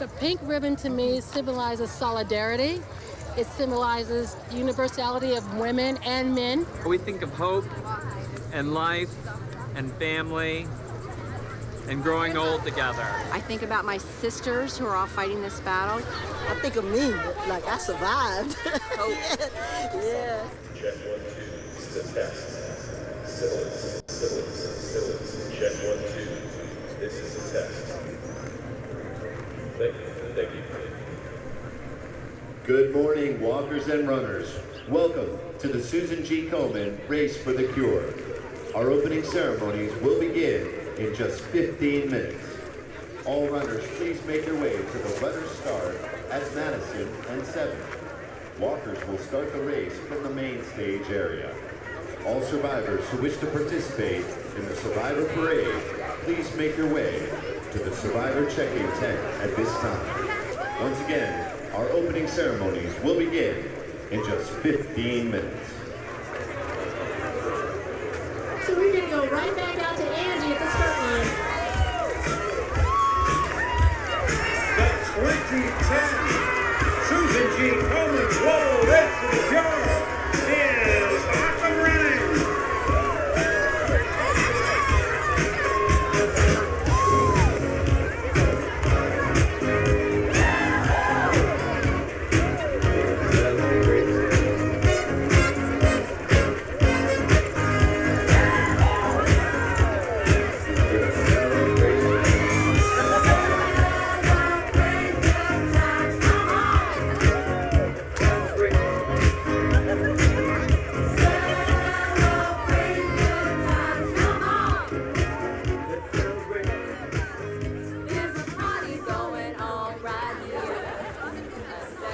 The pink ribbon to me symbolizes solidarity. It symbolizes the universality of women and men. We think of hope and life and family and growing old together. I think about my sisters who are all fighting this battle. I think of me, like I survived. Oh. Yeah. Check 1, 2, this is a test. Syphilis. Check 1, 2, this is a test. Thank you. Good morning, walkers and runners. Welcome to the Susan G. Komen Race for the Cure. Our opening ceremonies will begin in just 15 minutes. All runners, please make your way to the runner's start at Madison and 7th. Walkers will start the race from the main stage area. All survivors who wish to participate in the Survivor Parade, please make your way to the Survivor check-in tent at this time. Once again, our opening ceremonies will begin in just 15 minutes. So we're going to go right back out to Angie at the start line. The 2010 Susan G. Komen Global Race for the Cure is off and running.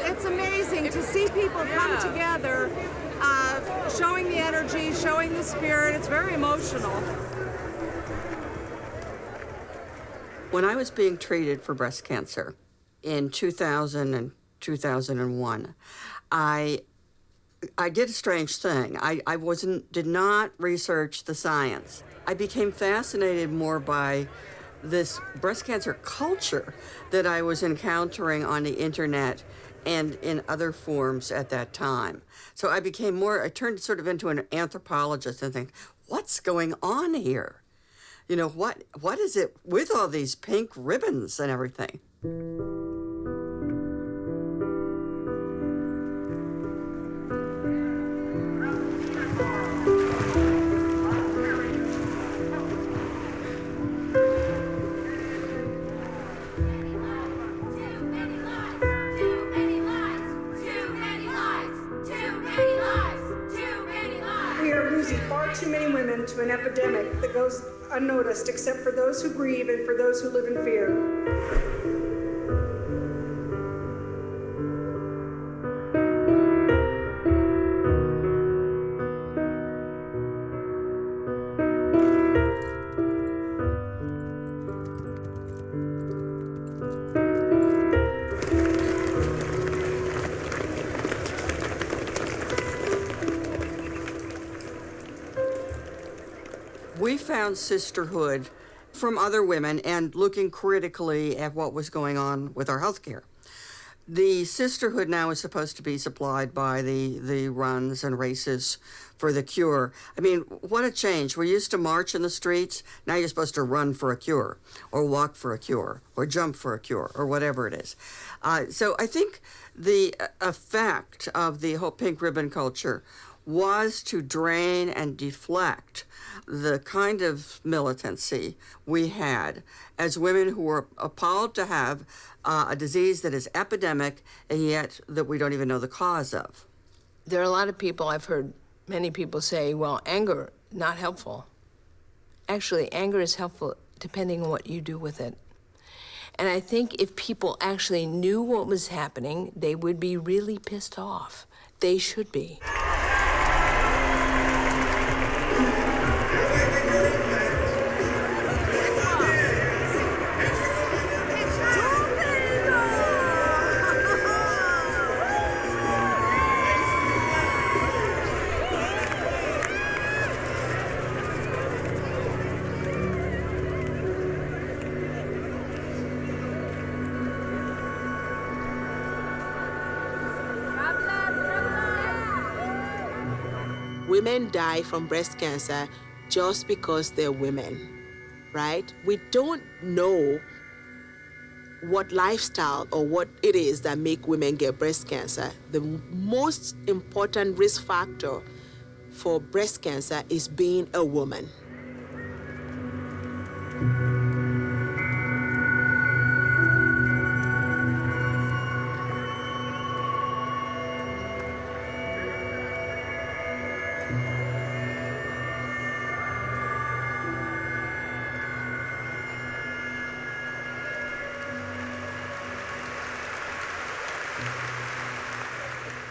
It's amazing to see people come together, showing the energy, showing the spirit. It's very emotional. When I was being treated for breast cancer in 2000 and 2001, I did a strange thing. I did not research the science. I became fascinated more by this breast cancer culture that I was encountering on the internet and in other forms at that time. So I turned sort of into an anthropologist and think, what's going on here? You know, what is it with all these pink ribbons and everything? We are losing far too many women to an epidemic that goes unnoticed, except for those who grieve and for those who live in fear. We found sisterhood from other women and looking critically at what was going on with our health care. The sisterhood now is supposed to be supplied by the runs and races for the cure. I mean, what a change. We used to march in the streets. Now you're supposed to run for a cure or walk for a cure or jump for a cure or whatever it is. So I think the effect of the whole pink ribbon culture was to drain and deflect the kind of militancy we had as women who were appalled to have a disease that is epidemic and yet that we don't even know the cause of. There are a lot of people, I've heard many people say, well, anger, not helpful. Actually, anger is helpful depending on what you do with it. And I think if people actually knew what was happening, they would be really pissed off. They should be. women die from breast cancer just because they're women, right? We don't know what lifestyle or what it is that make women get breast cancer. The most important risk factor for breast cancer is being a woman.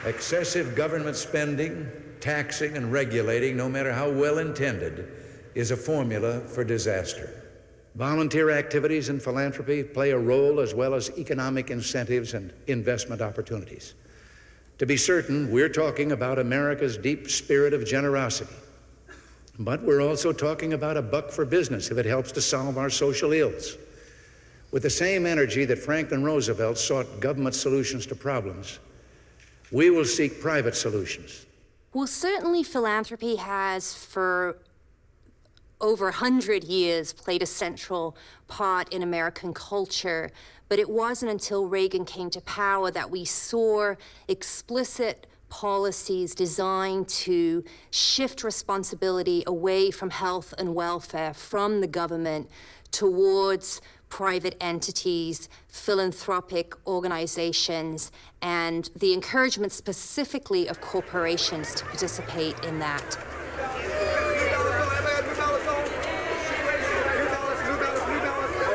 Excessive government spending, taxing, and regulating, no matter how well intended, is a formula for disaster. Volunteer activities and philanthropy play a role, as well as economic incentives and investment opportunities. To be certain, we're talking about America's deep spirit of generosity. But we're also talking about a buck for business if it helps to solve our social ills. With the same energy that Franklin Roosevelt sought government solutions to problems, we will seek private solutions. Well, certainly philanthropy has, for over 100 years, played a central part in American culture. But it wasn't until Reagan came to power that we saw explicit policies designed to shift responsibility away from health and welfare from the government towards private entities, philanthropic organizations, and the encouragement specifically of corporations to participate in that.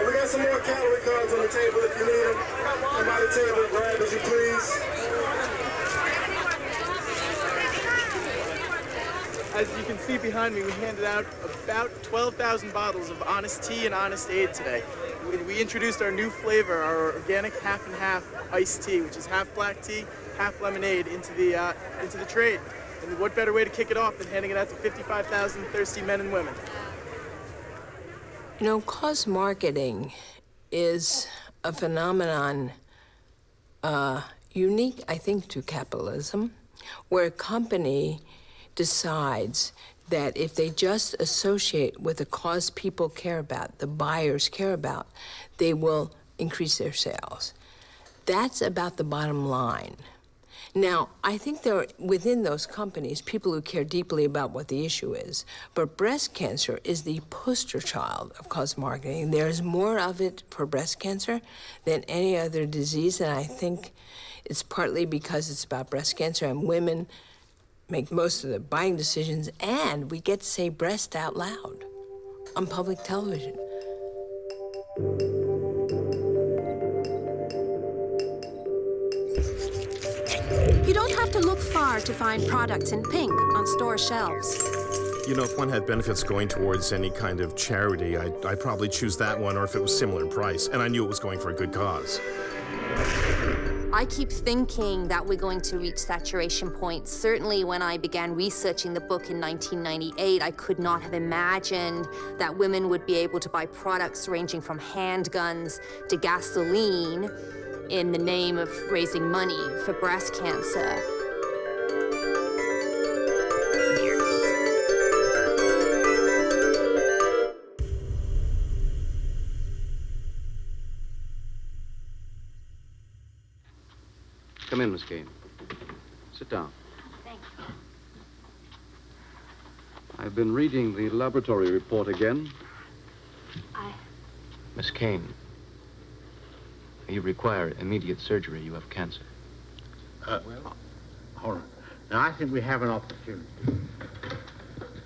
We got some more calorie cards on the table if you need them. Come by the table, grab as you please. As you can see behind me, we handed out about 12,000 bottles of Honest Tea and Honest Aid today. We introduced our new flavor, our organic half and half iced tea, which is half black tea, half lemonade, into the trade. And what better way to kick it off than handing it out to 55,000 thirsty men and women? You know, cause marketing is a phenomenon unique, I think, to capitalism, where a company decides that if they just associate with a cause people care about, the buyers care about, they will increase their sales. That's about the bottom line. Now, I think there are, within those companies, people who care deeply about what the issue is, but breast cancer is the poster child of cause marketing. There's more of it for breast cancer than any other disease, and I think it's partly because it's about breast cancer and women make most of the buying decisions, and we get to say breast out loud on public television. You don't have to look far to find products in pink on store shelves. You know, if one had benefits going towards any kind of charity, I'd probably choose that one, or if it was similar in price, and I knew it was going for a good cause. I keep thinking that we're going to reach saturation point. Certainly when I began researching the book in 1998, I could not have imagined that women would be able to buy products ranging from handguns to gasoline in the name of raising money for breast cancer. Come in, Miss Kane. Sit down. Thanks. I've been reading the laboratory report again. Miss Kane, you require immediate surgery. You have cancer. Hold on. Now, I think we have an opportunity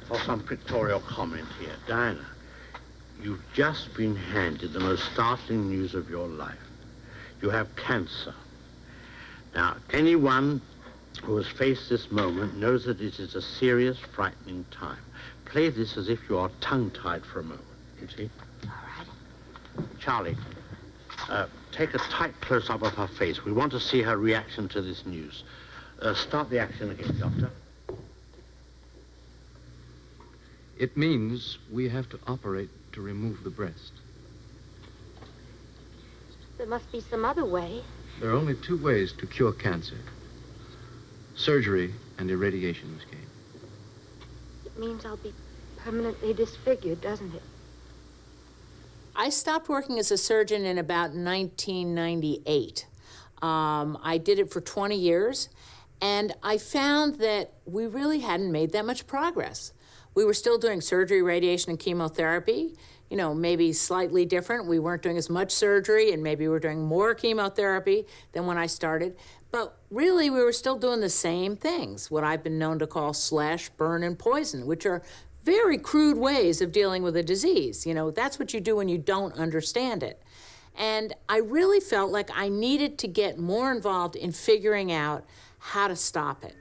for some pictorial comment here. Diana, you've just been handed the most startling news of your life. You have cancer. Now, anyone who has faced this moment knows that it is a serious, frightening time. Play this as if you are tongue-tied for a moment, you see? All right. Charlie, take a tight close-up of her face. We want to see her reaction to this news. Start the action again, Doctor. It means we have to operate to remove the breast. There must be some other way. There are only two ways to cure cancer: surgery and irradiation, Miss Kane. means I'll be permanently disfigured, doesn't it? I stopped working as a surgeon in about 1998. I did it for 20 years, and I found that we really hadn't made that much progress. We were still doing surgery, radiation, and chemotherapy, you know, maybe slightly different. We weren't doing as much surgery, and maybe we were doing more chemotherapy than when I started. But really, we were still doing the same things, what I've been known to call slash, burn, and poison, which are very crude ways of dealing with a disease. You know, that's what you do when you don't understand it. And I really felt like I needed to get more involved in figuring out how to stop it.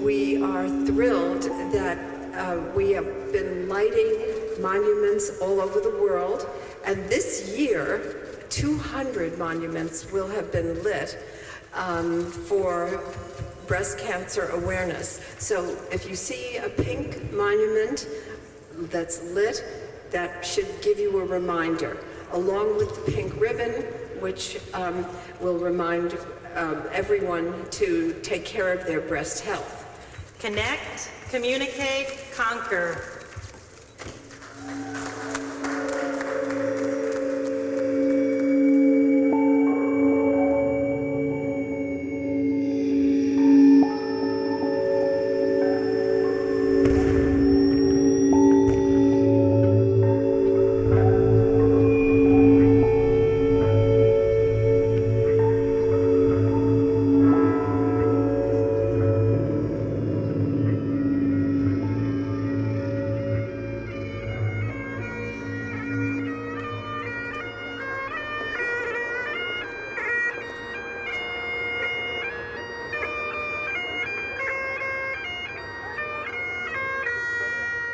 We are thrilled that we have been lighting monuments all over the world, and this year 200 monuments will have been lit for breast cancer awareness. So if you see a pink monument that's lit, that should give you a reminder, along with the pink ribbon, which will remind everyone to take care of their breast health. Connect, communicate, conquer.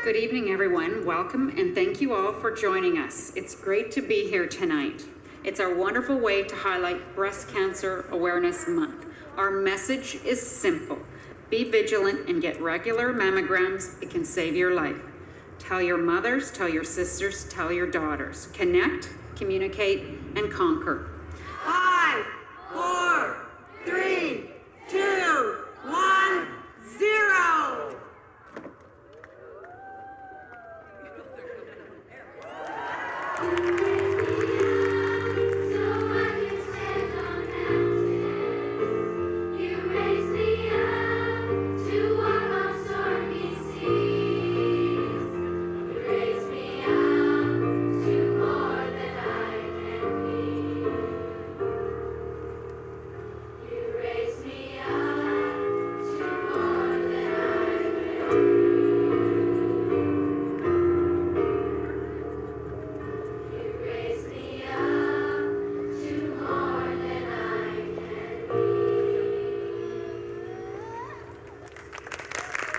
Good evening, everyone. Welcome, and thank you all for joining us. It's great to be here tonight. It's our wonderful way to highlight Breast Cancer Awareness Month. Our message is simple. Be vigilant and get regular mammograms. It can save your life. Tell your mothers, tell your sisters, tell your daughters. Connect, communicate, and conquer. 5, 4, 3, 2, 1, 0.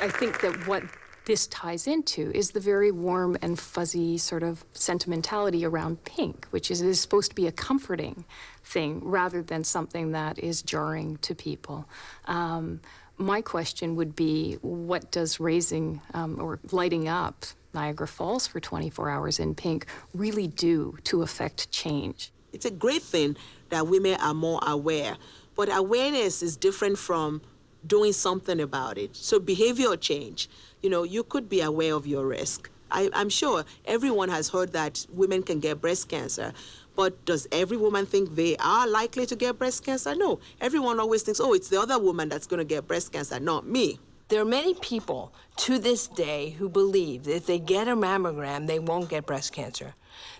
I think that what this ties into is the very warm and fuzzy sort of sentimentality around pink, which is it is supposed to be a comforting thing rather than something that is jarring to people. My question would be, what does raising or lighting up Niagara Falls for 24 hours in pink really do to affect change? It's a great thing that women are more aware, but awareness is different from doing something about it. So behavioral change, you know, you could be aware of your risk. I'm sure everyone has heard that women can get breast cancer, but does every woman think they are likely to get breast cancer? No. Everyone always thinks, oh, it's the other woman that's going to get breast cancer, not me. There are many people to this day who believe that if they get a mammogram, they won't get breast cancer.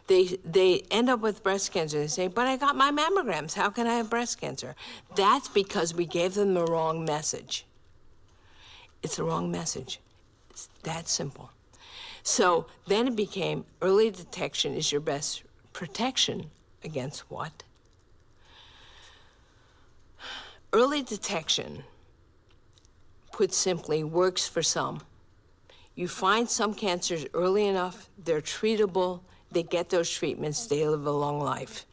They end up with breast cancer. They say, but I got my mammograms. How can I have breast cancer? That's because we gave them the wrong message. It's the wrong message. It's that simple. So then it became early detection is your best protection against what? Early detection, put simply, works for some. You find some cancers early enough, they're treatable, they get those treatments, they live a long life.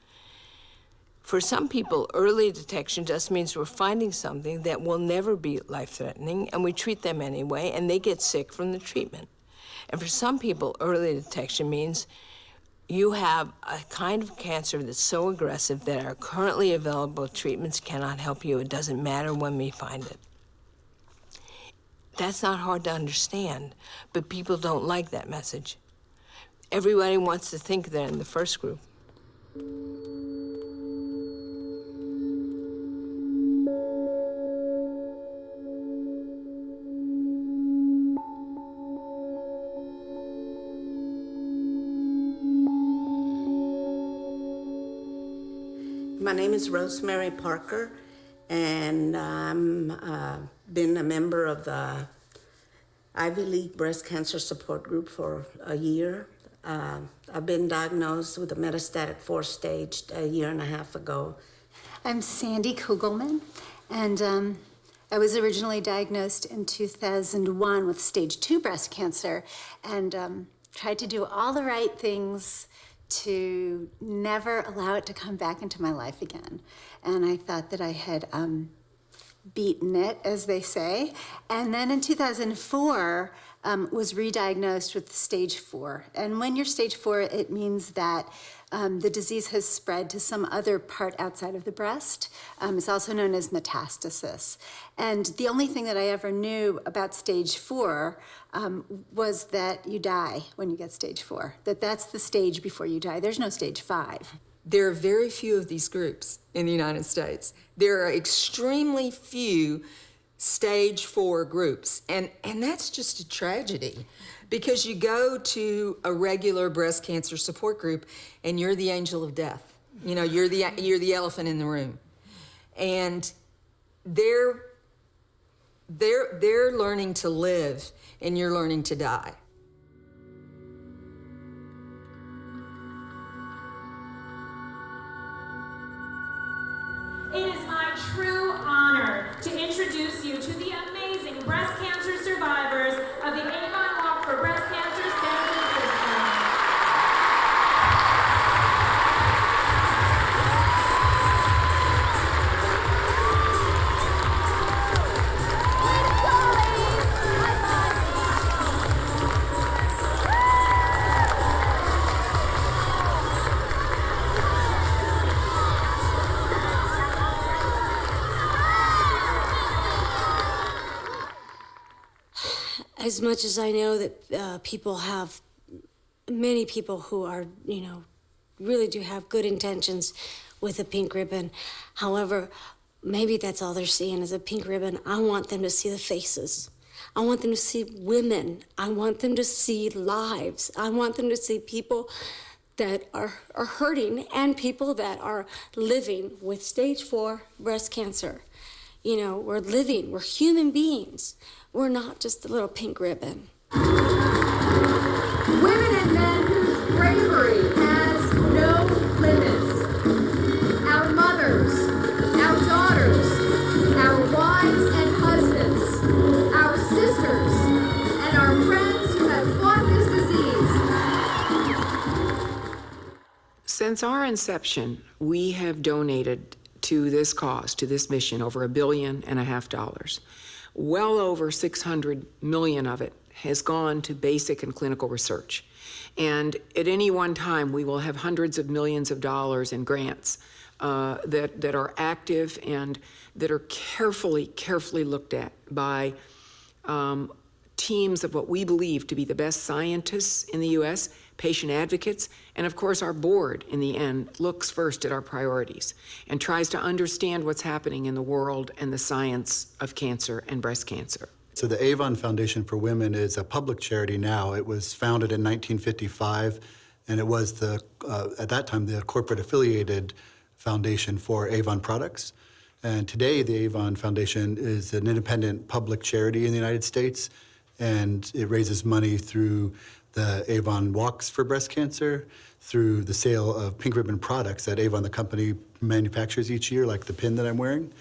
For some people, early detection just means we're finding something that will never be life-threatening, and we treat them anyway, and they get sick from the treatment. And for some people, early detection means you have a kind of cancer that's so aggressive that our currently available treatments cannot help you. It doesn't matter when we find it. That's not hard to understand, but people don't like that message. Everybody wants to think they're in the first group. My name is Rosemary Parker, and I'm been a member of the Ivy League Breast Cancer Support Group for a year. I've been diagnosed with a metastatic 4th stage a year and a half ago. I'm Sandy Kugelman, and I was originally diagnosed in 2001 with stage 2 breast cancer, and tried to do all the right things to never allow it to come back into my life again. And I thought that I had beaten it, as they say. And then in 2004, was re-diagnosed with stage 4. And when you're stage 4, it means that the disease has spread to some other part outside of the breast. It's also known as metastasis. And the only thing that I ever knew about stage 4 was that you die when you get stage 4, that's the stage before you die. There's no stage 5. There are very few of these groups in the United States. There are extremely few stage 4 groups, and that's just a tragedy, because you go to a regular breast cancer support group and you're the angel of death. You know, you're the elephant in the room, and they're learning to live and you're learning to die. It is my true honor to introduce you to the amazing breast cancer survivors of the Avon Walk for Breast Cancer San Francisco. As much as I know that many people who are, really do have good intentions with a pink ribbon. However, maybe that's all they're seeing is a pink ribbon. I want them to see the faces. I want them to see women. I want them to see lives. I want them to see people that are hurting and people that are living with stage 4 breast cancer. We're living, we're human beings. We're not just a little pink ribbon. Women and men whose bravery has no limits. Our mothers, our daughters, our wives and husbands, our sisters, and our friends who have fought this disease. Since our inception, we have donated to this cause, to this mission, over $1.5 billion. Well over 600 million of it has gone to basic and clinical research. And at any one time, we will have hundreds of millions of dollars in grants that are active and that are carefully looked at by teams of what we believe to be the best scientists in the U.S., patient advocates, and of course our board, in the end, looks first at our priorities and tries to understand what's happening in the world and the science of cancer and breast cancer. So the Avon Foundation for Women is a public charity now. It was founded in 1955, and it was at that time, the corporate affiliated foundation for Avon products. And today, the Avon Foundation is an independent public charity in the United States, and it raises money through the Avon Walks for Breast Cancer, through the sale of pink ribbon products that Avon, the company, manufactures each year, like the pin that I'm wearing,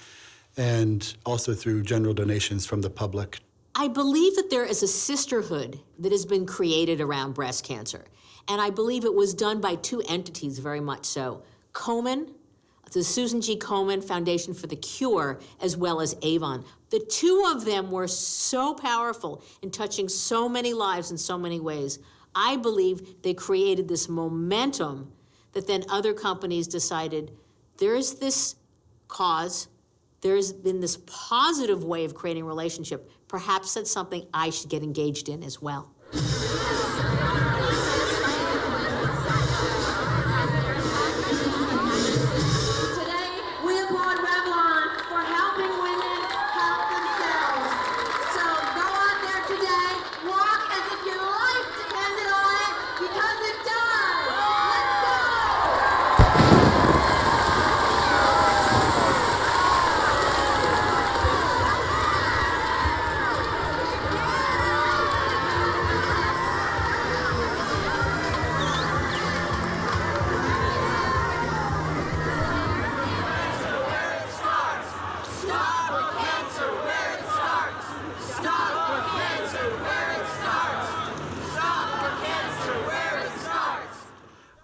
and also through general donations from the public. I believe that there is a sisterhood that has been created around breast cancer, and I believe it was done by two entities very much so. Komen, the Susan G. Komen Foundation for the Cure, as well as Avon. The two of them were so powerful in touching so many lives in so many ways. I believe they created this momentum that then other companies decided, there's this cause, there's been this positive way of creating a relationship. Perhaps that's something I should get engaged in as well.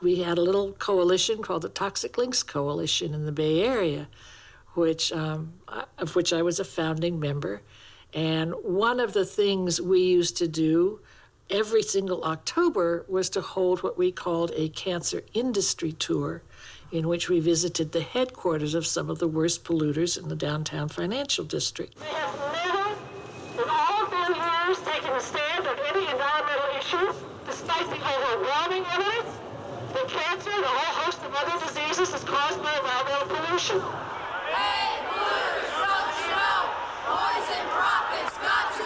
We had a little coalition called the Toxic Links Coalition in the Bay Area, of which I was a founding member. And one of the things we used to do every single October was to hold what we called a cancer industry tour, in which we visited the headquarters of some of the worst polluters in the downtown financial district. We have never, in all of their years, taken a stand on any environmental issue, despite the overwhelming evidence that cancer and a whole host of other diseases is caused by environmental pollution. Hey, polluters, don't you know? Poison profits got to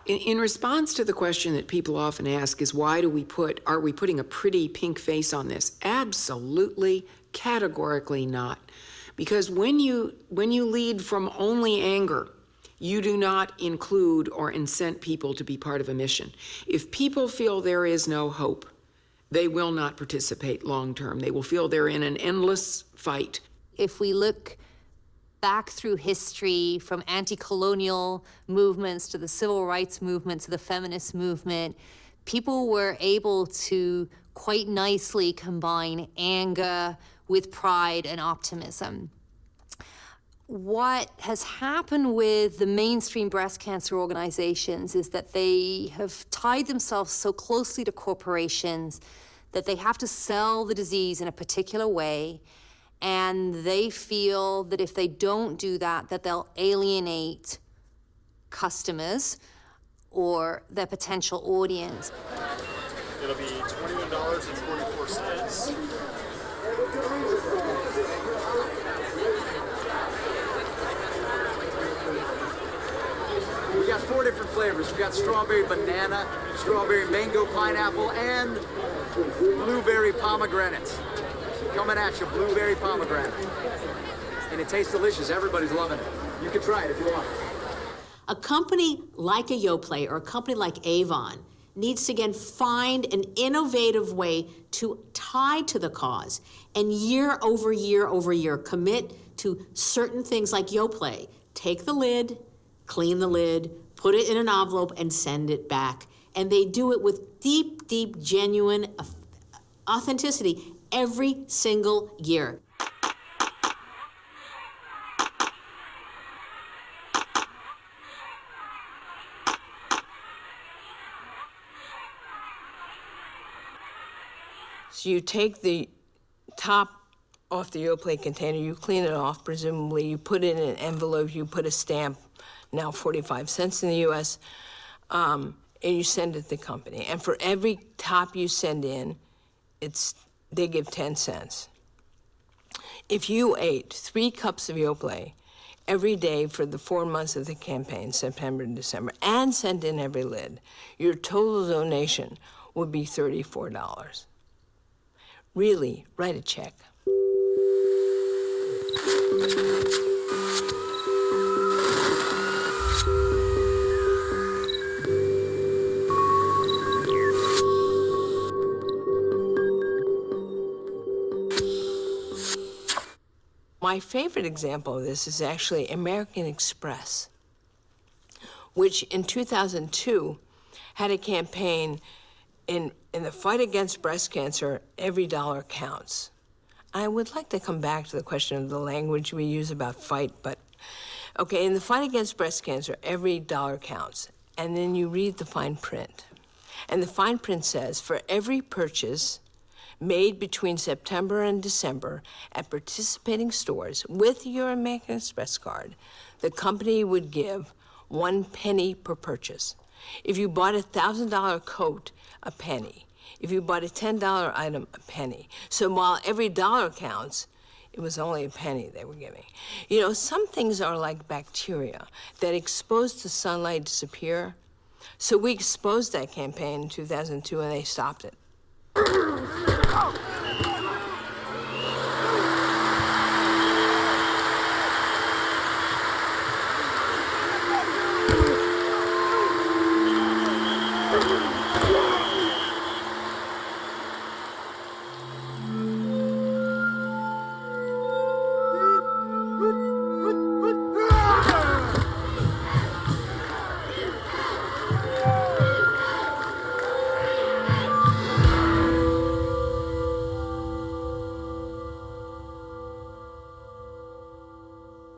go. In response to the question that people often ask is, why do are we putting a pretty pink face on this? Absolutely, categorically not. Because when you lead from only anger, you do not include or incent people to be part of a mission. If people feel there is no hope, they will not participate long term. They will feel they're in an endless fight. If we look back through history, from anti-colonial movements to the civil rights movement to the feminist movement, people were able to quite nicely combine anger with pride and optimism. What has happened with the mainstream breast cancer organizations is that they have tied themselves so closely to corporations that they have to sell the disease in a particular way, and they feel that if they don't do that, that they'll alienate customers or their potential audience. It'll be $21.44. We got 4 different flavors. We got strawberry banana, strawberry mango pineapple, and blueberry pomegranate. Coming at you, blueberry pomegranate. And it tastes delicious. Everybody's loving it. You can try it if you want. A company like a Yoplait or a company like Avon needs to again find an innovative way to tie to the cause and year over year over year commit to certain things like Yoplait. Take the lid, clean the lid, put it in an envelope and send it back. And they do it with deep, deep, genuine authenticity every single year. So you take the top off the Yoplait container, you clean it off, presumably, you put it in an envelope, you put a stamp, now 45 cents in the US, and you send it to the company. And for every top you send in, they give 10 cents. If you ate 3 cups of Yoplait every day for the 4 months of the campaign, September to December, and sent in every lid, your total donation would be $34. Really, write a check. My favorite example of this is actually American Express, which in 2002 had a campaign in the fight against breast cancer, every dollar counts. I would like to come back to the question of the language we use about fight, but okay, in the fight against breast cancer, every dollar counts. And then you read the fine print. And the fine print says, for every purchase made between September and December at participating stores with your American Express card, the company would give 1 penny per purchase. If you bought a $1,000 coat, a penny. If you bought a $10 item, a penny. So while every dollar counts, it was only a penny they were giving. You know, some things are like bacteria that exposed to sunlight disappear. So we exposed that campaign in 2002 and they stopped it.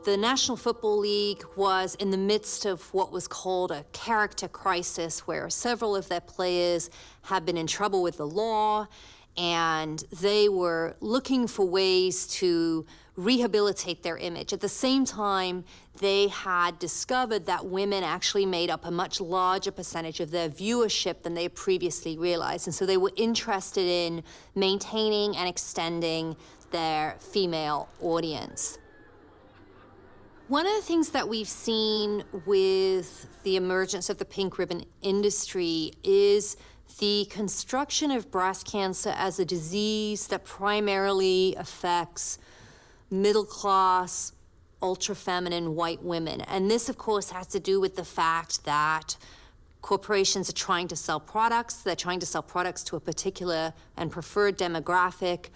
The National Football League was in the midst of what was called a character crisis, where several of their players had been in trouble with the law, and they were looking for ways to rehabilitate their image. At the same time, they had discovered that women actually made up a much larger percentage of their viewership than they previously realized, and so they were interested in maintaining and extending their female audience. One of the things that we've seen with the emergence of the pink ribbon industry is the construction of breast cancer as a disease that primarily affects middle-class, ultra-feminine white women. And this, of course, has to do with the fact that corporations are trying to sell products. They're trying to sell products to a particular and preferred demographic.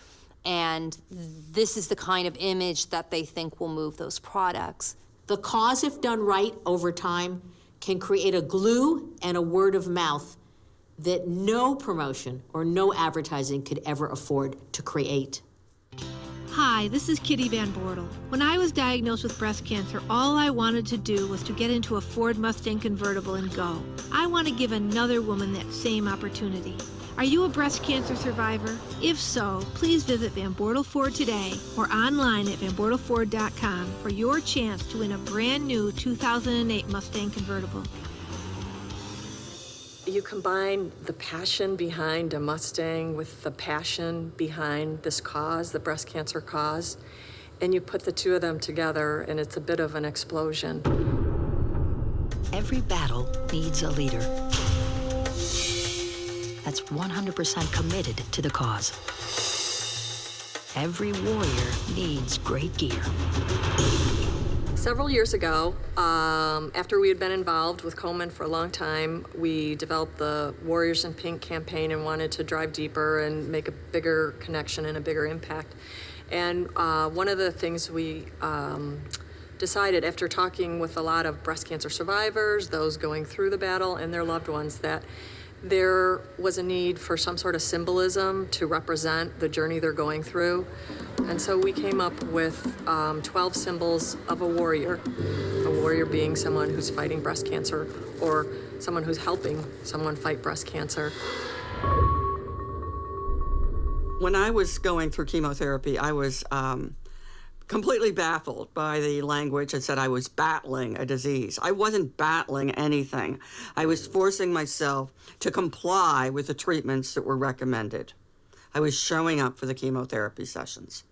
And this is the kind of image that they think will move those products. The cause, if done right over time, can create a glue and a word of mouth that no promotion or no advertising could ever afford to create. Hi, this is Kitty Van Bortle. When I was diagnosed with breast cancer, all I wanted to do was to get into a Ford Mustang convertible and go. I want to give another woman that same opportunity. Are you a breast cancer survivor? If so, please visit Van Bortle Ford today or online at vanbortleford.com for your chance to win a brand new 2008 Mustang convertible. You combine the passion behind a Mustang with the passion behind this cause, the breast cancer cause, and you put the two of them together and it's a bit of an explosion. Every battle needs a leader that's 100% committed to the cause. Every warrior needs great gear. Several years ago, after we had been involved with Komen for a long time, we developed the Warriors in Pink campaign and wanted to drive deeper and make a bigger connection and a bigger impact. And one of the things we decided after talking with a lot of breast cancer survivors, those going through the battle and their loved ones, that there was a need for some sort of symbolism to represent the journey they're going through. And so we came up with 12 symbols of a warrior being someone who's fighting breast cancer or someone who's helping someone fight breast cancer. When I was going through chemotherapy, I was completely baffled by the language that said I was battling a disease. I wasn't battling anything. I was forcing myself to comply with the treatments that were recommended. I was showing up for the chemotherapy sessions.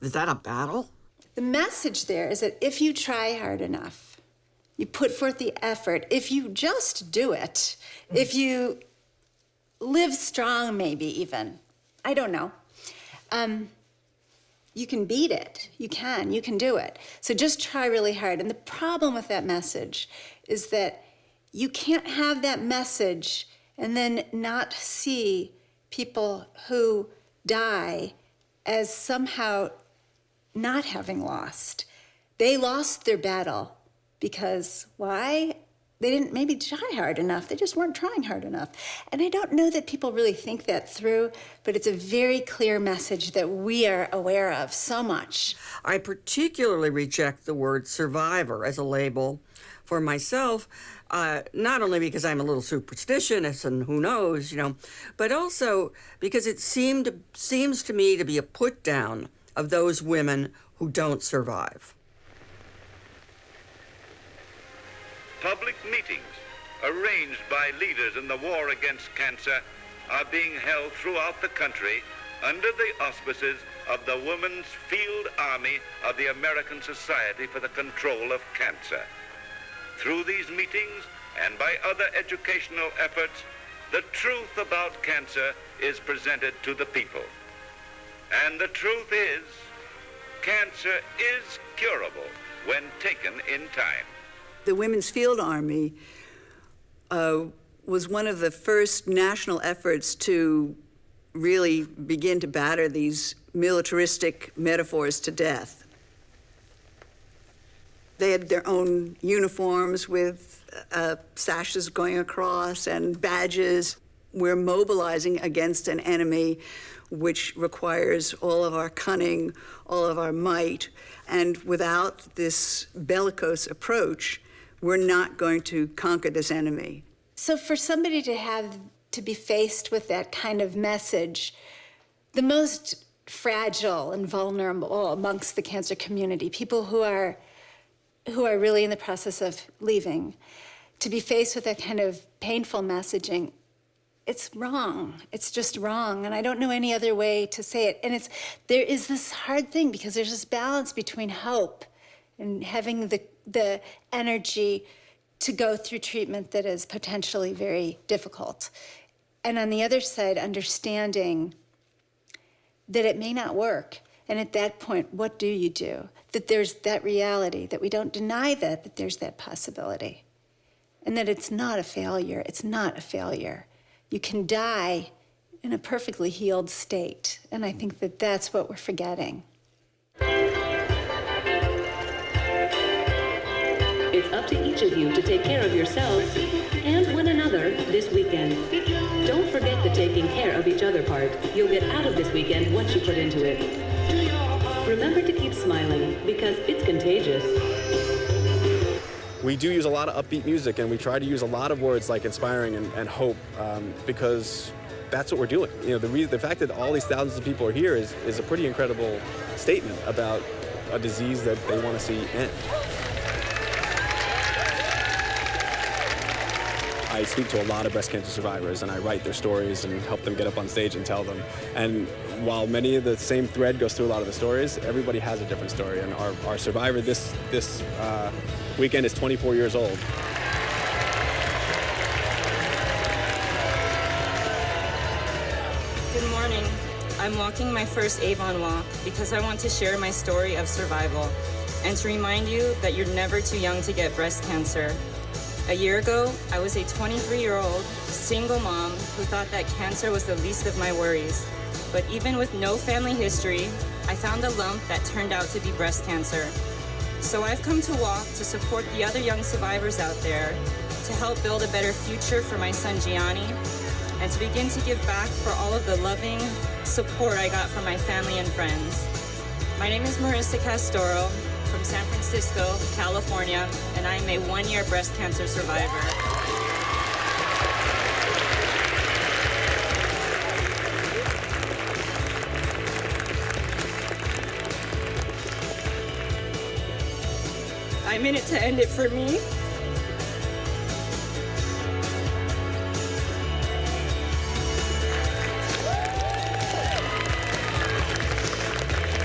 Is that a battle? The message there is that if you try hard enough, you put forth the effort, if you just do it, if you live strong maybe even, I don't know, you can beat it. You can do it. So just try really hard. And the problem with that message is that you can't have that message and then not see people who die as somehow not having lost. They lost their battle because why? They didn't maybe try hard enough. They just weren't trying hard enough. And I don't know that people really think that through, but it's a very clear message that we are aware of so much. I particularly reject the word survivor as a label for myself, not only because I'm a little superstitious and who knows, you know, but also because it seems to me to be a put down of those women who don't survive. Public meetings arranged by leaders in the war against cancer are being held throughout the country under the auspices of the Women's Field Army of the American Society for the Control of Cancer. Through these meetings and by other educational efforts, the truth about cancer is presented to the people. And the truth is, cancer is curable when taken in time. The Women's Field Army was one of the first national efforts to really begin to batter these militaristic metaphors to death. They had their own uniforms with sashes going across and badges. We're mobilizing against an enemy which requires all of our cunning, all of our might, and without this bellicose approach, we're not going to conquer this enemy. So for somebody to be faced with that kind of message, the most fragile and vulnerable amongst the cancer community, people who are really in the process of leaving, to be faced with that kind of painful messaging, it's wrong. It's just wrong. And I don't know any other way to say it. And there is this hard thing because there's this balance between hope and having the energy to go through treatment that is potentially very difficult. And on the other side, understanding that it may not work. And at that point, what do you do? That there's that reality, that we don't deny that there's that possibility. And that it's not a failure. It's not a failure. You can die in a perfectly healed state. And I think that that's what we're forgetting. It's up to each of you to take care of yourselves and one another this weekend. Don't forget the taking care of each other part. You'll get out of this weekend what you put into it. Remember to keep smiling because it's contagious. We do use a lot of upbeat music, and we try to use a lot of words like inspiring and hope, because that's what we're doing. You know, the fact that all these thousands of people are here is a pretty incredible statement about a disease that they want to see end. I speak to a lot of breast cancer survivors, and I write their stories and help them get up on stage and tell them. And while many of the same thread goes through a lot of the stories, everybody has a different story. And our survivor this weekend is 24 years old. Good morning. I'm walking my first Avon walk because I want to share my story of survival and to remind you that you're never too young to get breast cancer. A year ago, I was a 23-year-old single mom who thought that cancer was the least of my worries. But even with no family history, I found a lump that turned out to be breast cancer. So I've come to walk to support the other young survivors out there, to help build a better future for my son Gianni, and to begin to give back for all of the loving support I got from my family and friends. My name is Marissa Castoro from San Francisco, California, and I am a one-year breast cancer survivor. I'm in it to end it for me.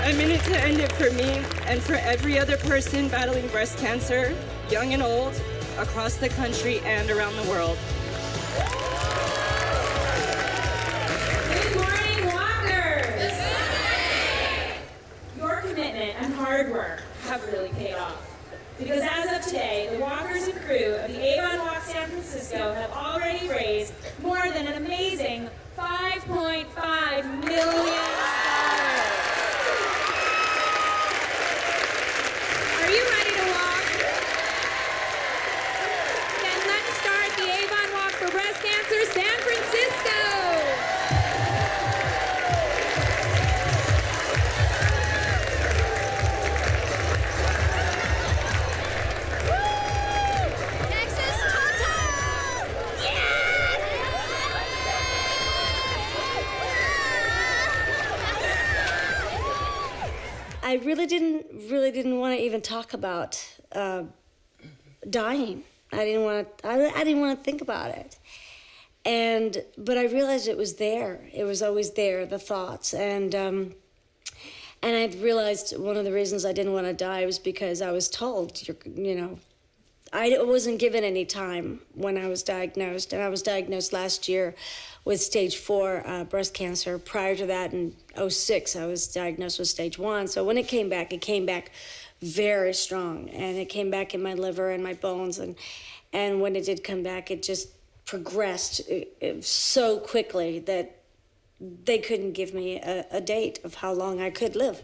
I'm in it to end it for me and for every other person battling breast cancer, young and old, across the country and around the world. Good morning, walkers! Your commitment and hard work have really paid off. Because as of today, the walkers and crew of the Avon Walk San Francisco have already raised more than an amazing $5.5 million. Are you ready to walk? Then I really didn't want to even talk about dying. I didn't want to think about it. But I realized it was there. It was always there, the thoughts. And I realized one of the reasons I didn't want to die was because I was told, I wasn't given any time when I was diagnosed. And I was diagnosed last year with stage 4 breast cancer. Prior to that, in 2006, I was diagnosed with stage 1. So when it came back very strong. And it came back in my liver and my bones. And when it did come back, it just progressed so quickly that they couldn't give me a date of how long I could live.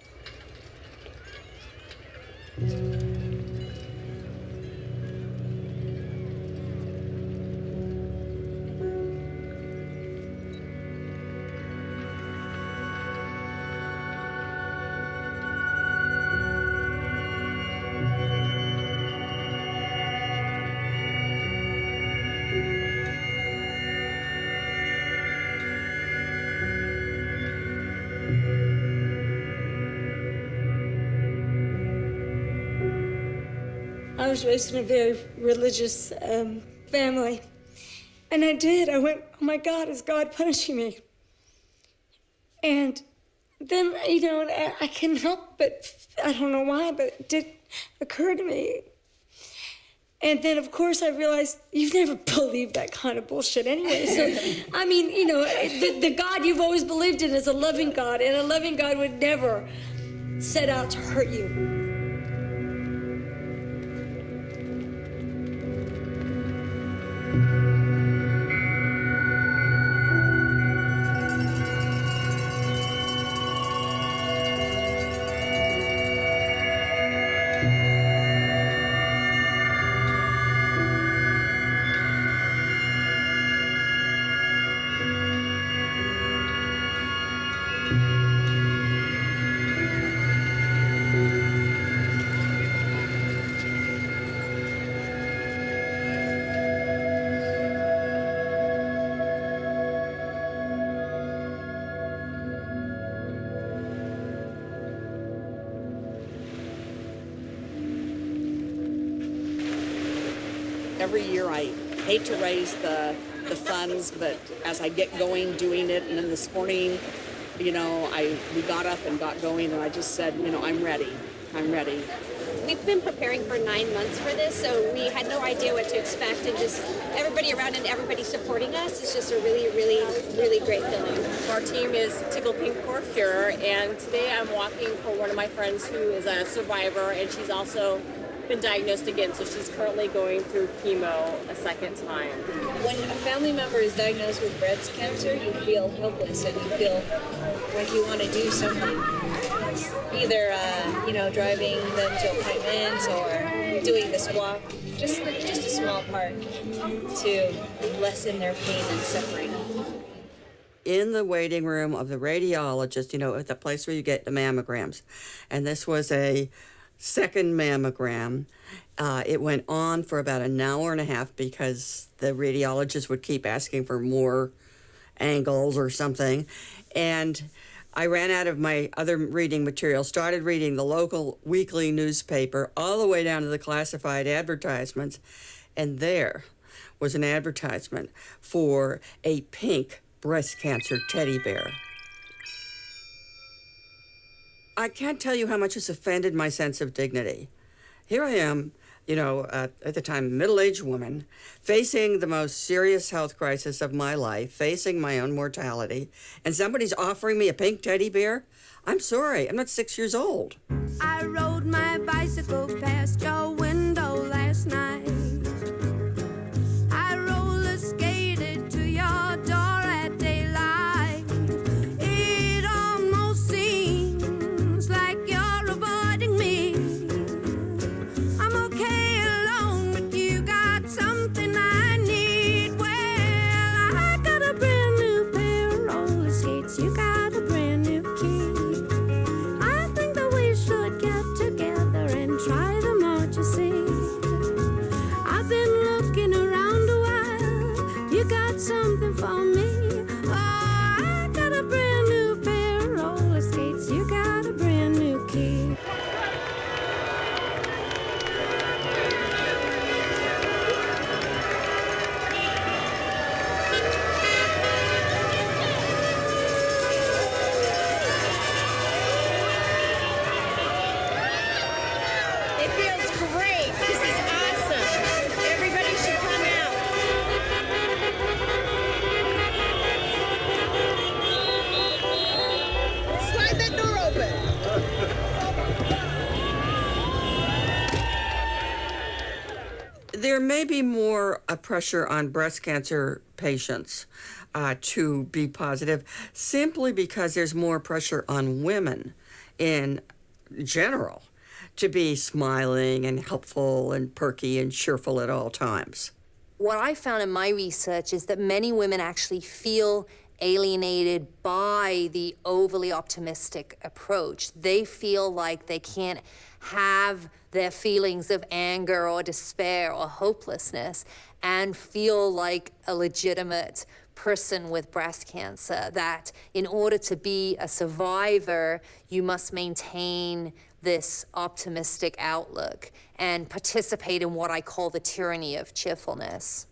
I was raised in a very religious family. And I went, oh my God, is God punishing me? And then, I couldn't help but, I don't know why, but it did occur to me. And then, of course, I realized you've never believed that kind of bullshit anyway. So, the God you've always believed in is a loving God, and a loving God would never set out to hurt you. Every year I hate to raise the funds, but as I get going doing it, and then this morning, we got up and got going, and I just said, I'm ready. We've been preparing for 9 months for this, so we had no idea what to expect, and just everybody around and everybody supporting us, it's just a really, really, really great feeling. Our team is Tickle Pink Core Cure, and today I'm walking for one of my friends who is a survivor, and she's also been diagnosed again, so she's currently going through chemo a second time. When a family member is diagnosed with breast cancer, you feel helpless and you feel like you want to do something. Either, driving them to appointments or doing this walk, just a small part to lessen their pain and suffering. In the waiting room of the radiologist, at the place where you get the mammograms, and this was a second mammogram. It went on for about an hour and a half because the radiologist would keep asking for more angles or something. And I ran out of my other reading material, started reading the local weekly newspaper all the way down to the classified advertisements. And there was an advertisement for a pink breast cancer teddy bear. I can't tell you how much it's offended my sense of dignity. Here I am, at the time, a middle-aged woman, facing the most serious health crisis of my life, facing my own mortality, and somebody's offering me a pink teddy bear? I'm sorry, I'm not 6 years old. I rode my bicycle past your window last night. I roller skated to your door at daylight. It almost seems like you're avoiding me. I'm okay alone, but you got something I need. Well, I got a brand new pair of roller skates. You got a brand new key. I think that we should get together and try them out, you see. I've been looking around a while. You got something for me. Oh, I got a brand new pair of roller skates. You got a brand new key. may be more pressure on breast cancer patients to be positive, simply because there's more pressure on women in general to be smiling and helpful and perky and cheerful at all times. What I found in my research is that many women actually feel alienated by the overly optimistic approach. They feel like they can't have their feelings of anger or despair or hopelessness and feel like a legitimate person with breast cancer, that in order to be a survivor, you must maintain this optimistic outlook and participate in what I call the tyranny of cheerfulness.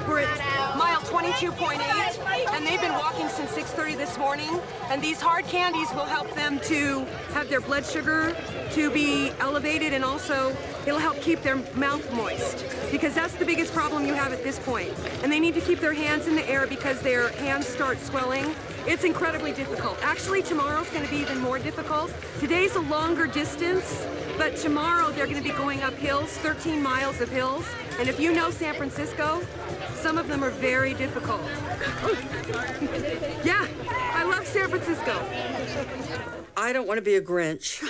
We're at mile 22.8, and they've been walking since 6:30 this morning, and these hard candies will help them to have their blood sugar to be elevated, and also it'll help keep their mouth moist, because that's the biggest problem you have at this point. And they need to keep their hands in the air because their hands start swelling. It's incredibly difficult. Actually, tomorrow's going to be even more difficult. Today's a longer distance, but tomorrow they're going to be going up hills, 13 miles of hills. And if you know San Francisco, some of them are very difficult. Yeah, I love San Francisco. I don't want to be a Grinch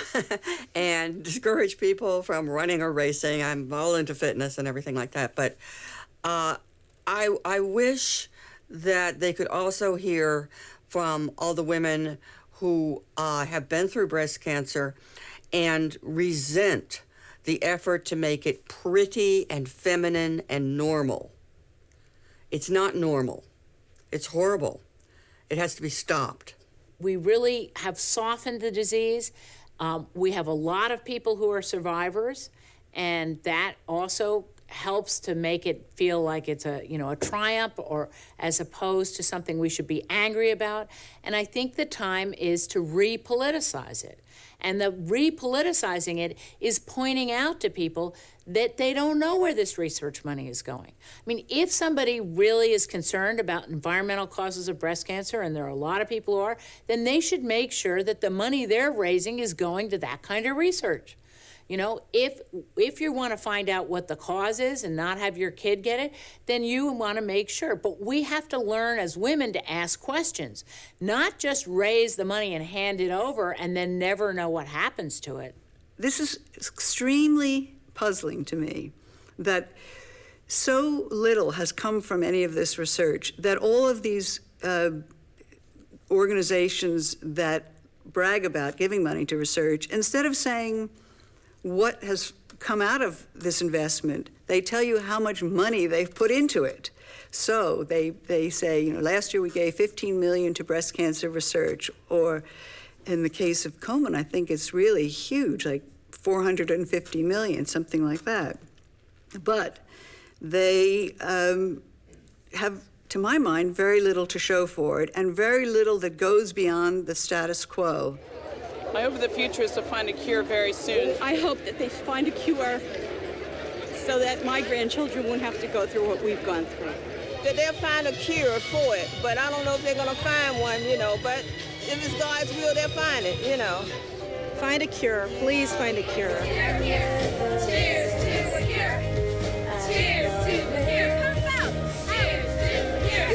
and discourage people from running or racing. I'm all into fitness and everything like that. But I wish that they could also hear from all the women who have been through breast cancer and resent the effort to make it pretty and feminine and normal. It's not normal. It's horrible. It has to be stopped. We really have softened the disease. We have a lot of people who are survivors, and that also helps to make it feel like it's a triumph, or as opposed to something we should be angry about. And I think the time is to repoliticize it. And the repoliticizing it is pointing out to people that they don't know where this research money is going. I mean, if somebody really is concerned about environmental causes of breast cancer, and there are a lot of people who are, then they should make sure that the money they're raising is going to that kind of research. You know, if you want to find out what the cause is and not have your kid get it, then you want to make sure. But we have to learn as women to ask questions, not just raise the money and hand it over and then never know what happens to it. This is extremely puzzling to me, that so little has come from any of this research, that all of these organizations that brag about giving money to research, instead of saying what has come out of this investment, they tell you how much money they've put into it. So they say, last year we gave $15 million to breast cancer research, or in the case of Komen, I think it's really huge, like $450 million, something like that. But they have, to my mind, very little to show for it, and very little that goes beyond the status quo. I hope the future is to find a cure very soon. I hope that they find a cure so that my grandchildren won't have to go through what we've gone through. That they'll find a cure for it, but I don't know if they're going to find one, but if it's God's will, they'll find it, Find a cure. Please find a cure. Cheers to the cure. Cheers to the cure. Cheers to the cure.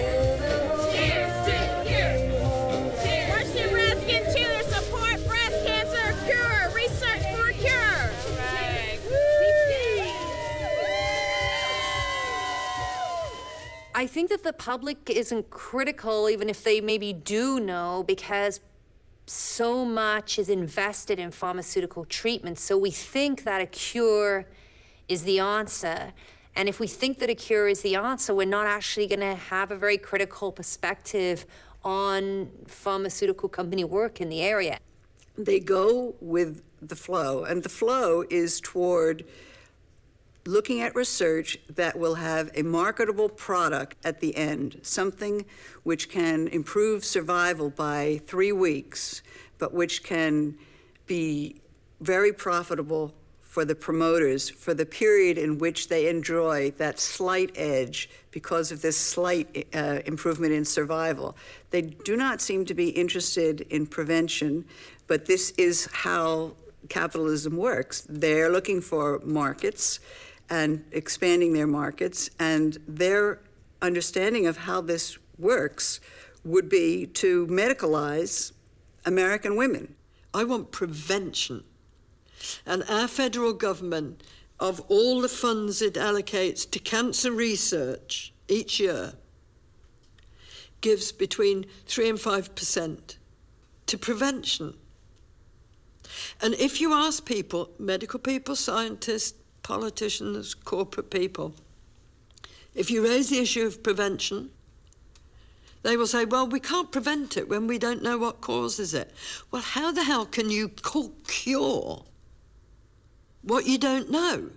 Cheers to the cure. Worship breast cancer, support breast cancer cure. Research for a cure. Right. I think that the public isn't critical, even if they maybe do know, because so much is invested in pharmaceutical treatment. So we think that a cure is the answer. And if we think that a cure is the answer, we're not actually going to have a very critical perspective on pharmaceutical company work in the area. They go with the flow, and the flow is toward looking at research that will have a marketable product at the end, something which can improve survival by 3 weeks, but which can be very profitable for the promoters for the period in which they enjoy that slight edge because of this slight improvement in survival. They do not seem to be interested in prevention, but this is how capitalism works. They're looking for markets and expanding their markets, and their understanding of how this works would be to medicalize American women. I want prevention. And our federal government, of all the funds it allocates to cancer research each year, gives between 3 and 5% to prevention. And if you ask people, medical people, scientists, politicians, corporate people, if you raise the issue of prevention, they will say, well, we can't prevent it when we don't know what causes it. Well, how the hell can you cure what you don't know?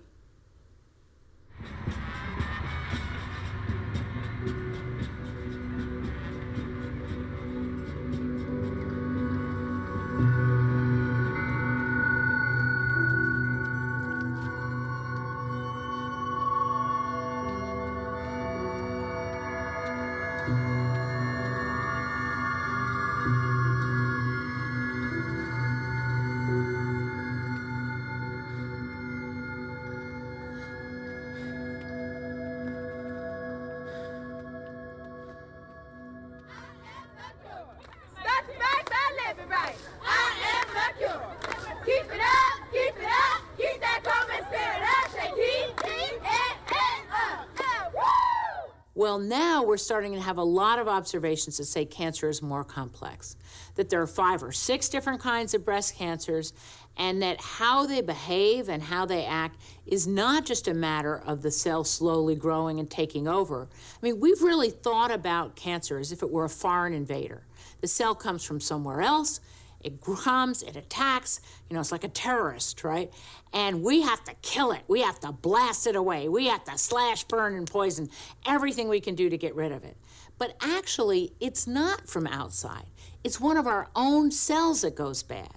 Well, now we're starting to have a lot of observations that say cancer is more complex, that there are 5 or 6 different kinds of breast cancers, and that how they behave and how they act is not just a matter of the cell slowly growing and taking over. I mean, we've really thought about cancer as if it were a foreign invader. The cell comes from somewhere else, it comes, it attacks, it's like a terrorist, right? And we have to kill it. We have to blast it away. We have to slash, burn, and poison everything we can do to get rid of it. But actually, it's not from outside. It's one of our own cells that goes bad.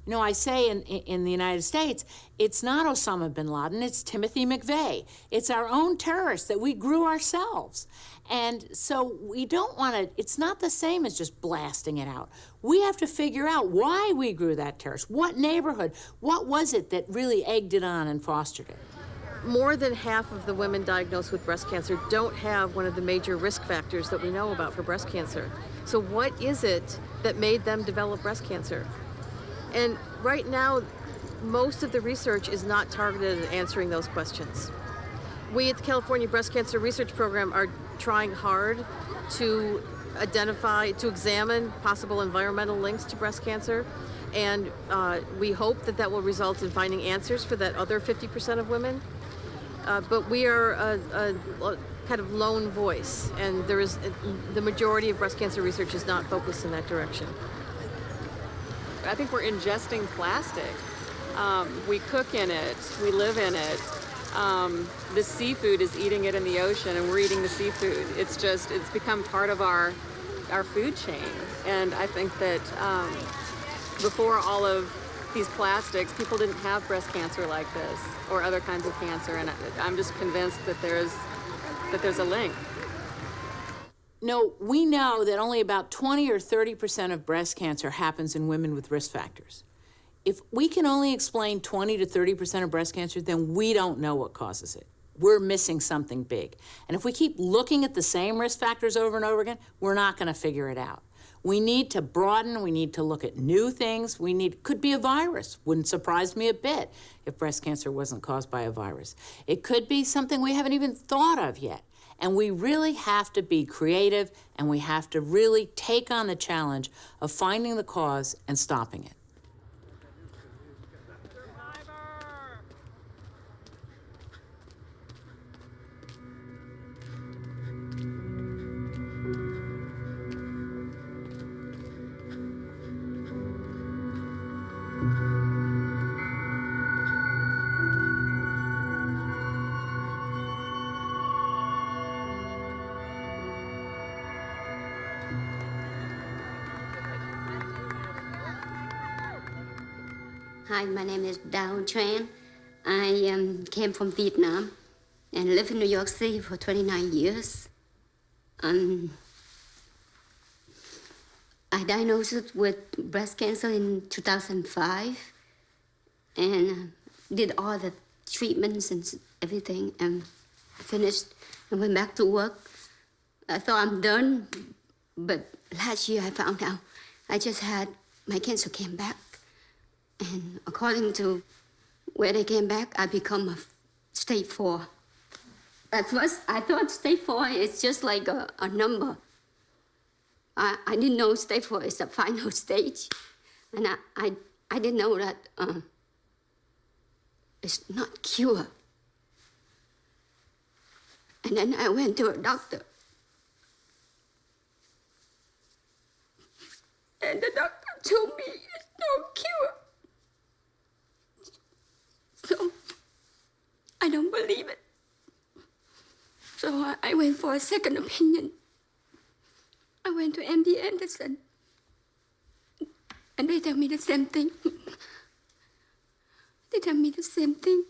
I say in the United States, it's not Osama bin Laden, it's Timothy McVeigh. It's our own terrorists that we grew ourselves. And so we don't want to, it's not the same as just blasting it out. We have to figure out why we grew that terrorist. What neighborhood? What was it that really egged it on and fostered it? More than half of the women diagnosed with breast cancer don't have one of the major risk factors that we know about for breast cancer. So what is it that made them develop breast cancer? And right now, most of the research is not targeted at answering those questions. We at the California Breast Cancer Research Program are trying hard to examine possible environmental links to breast cancer. And we hope that will result in finding answers for that other 50% of women. But we are a kind of lone voice, and the majority of breast cancer research is not focused in that direction. I think we're ingesting plastic. We cook in it, we live in it. The seafood is eating it in the ocean, and we're eating the seafood. It's become part of our food chain. And I think that before all of these plastics, people didn't have breast cancer like this, or other kinds of cancer, and I'm just convinced that there's a link. No, we know that only about 20 or 30% of breast cancer happens in women with risk factors. If we can only explain 20 to 30% of breast cancer, then we don't know what causes it. We're missing something big. And if we keep looking at the same risk factors over and over again, we're not going to figure it out. We need to broaden, we need to look at new things. Could be a virus. Wouldn't surprise me a bit if breast cancer wasn't caused by a virus. It could be something we haven't even thought of yet. And we really have to be creative, and we have to really take on the challenge of finding the cause and stopping it. Hi, my name is Dao Tran. I came from Vietnam and lived in New York City for 29 years. I diagnosed with breast cancer in 2005 and did all the treatments and everything and finished and went back to work. I thought I'm done, but last year I found out my cancer came back. And according to where they came back, I become a stage 4. At first, I thought stage 4 is just like a number. I didn't know stage 4 is the final stage. And I didn't know that it's not cured. And then I went to a doctor. And the doctor told me it's no cure. So I don't believe it. So I went for a second opinion. I went to MD Anderson. And they tell me the same thing. They tell me the same thing.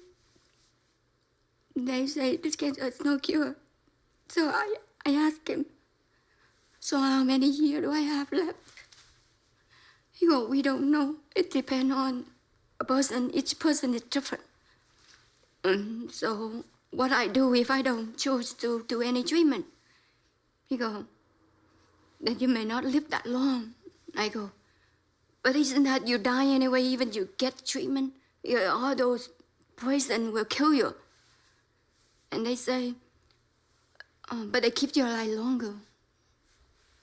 They say this cancer is no cure. So I asked him, so how many years do I have left? He goes, we don't know. It depends on a person. Each person is different. So what I do if I don't choose to do any treatment? He goes, then you may not live that long. I go, but isn't that you die anyway, even you get treatment? All those poison will kill you. And they say, but they keep your life longer.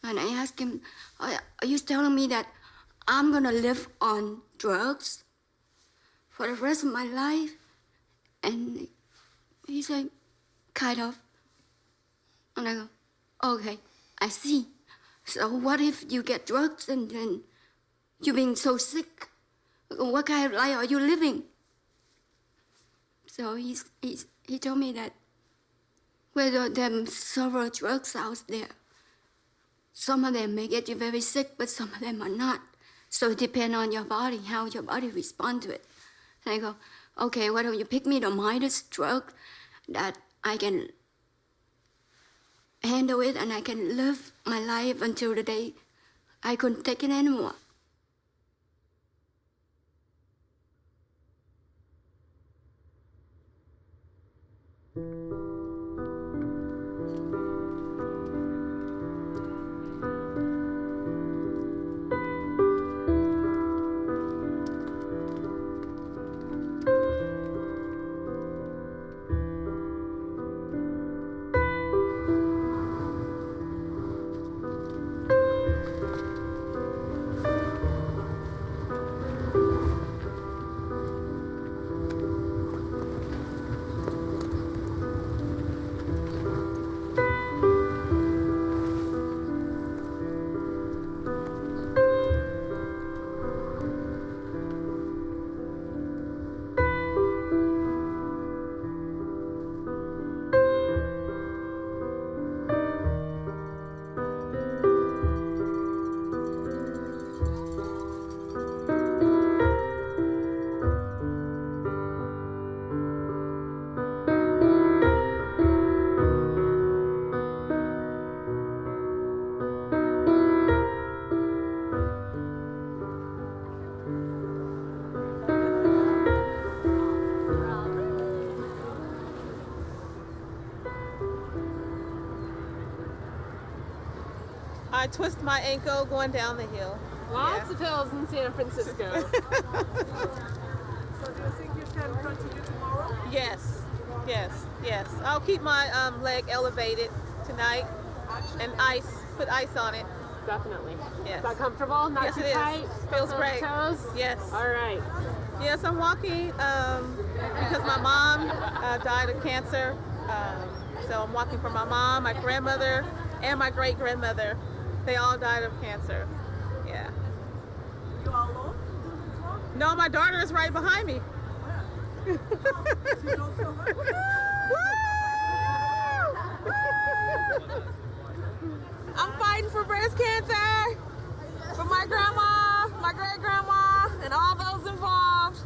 And I asked him, are you telling me that I'm gonna live on drugs for the rest of my life? And he said, kind of. And I go, okay, I see. So what if you get drugs and then you're being so sick? What kind of life are you living? So he told me that whether there are several drugs out there, some of them may get you very sick, but some of them are not. So it depends on your body, how your body responds to it. And I go, okay, why don't you pick me the mildest drug that I can handle it and I can live my life until the day I couldn't take it anymore. I twist my ankle going down the hill. Lots of hills in San Francisco. So do you think you can continue tomorrow? Yes, yes. I'll keep my leg elevated tonight and put ice on it. Definitely. Yes. Is that comfortable? Not yes, too it is. tight? Feels great. Toes? Yes. All right. Yes, I'm walking because my mom died of cancer. So I'm walking for my mom, my grandmother, and my great-grandmother. They all died of cancer. Yeah. You all alone? No, my daughter is right behind me. She's also I'm fighting for breast cancer, for my grandma, my great-grandma, and all those involved.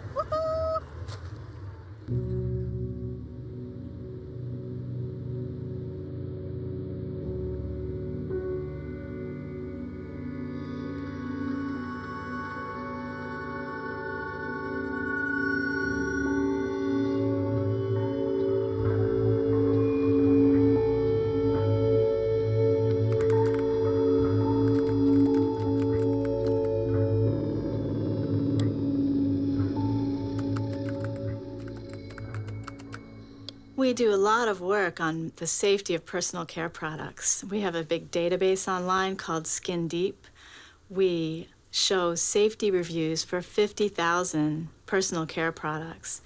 do a lot of work on the safety of personal care products. We have a big database online called Skin Deep. We show safety reviews for 50,000 personal care products.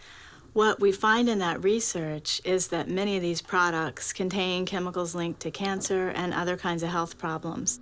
What we find in that research is that many of these products contain chemicals linked to cancer and other kinds of health problems.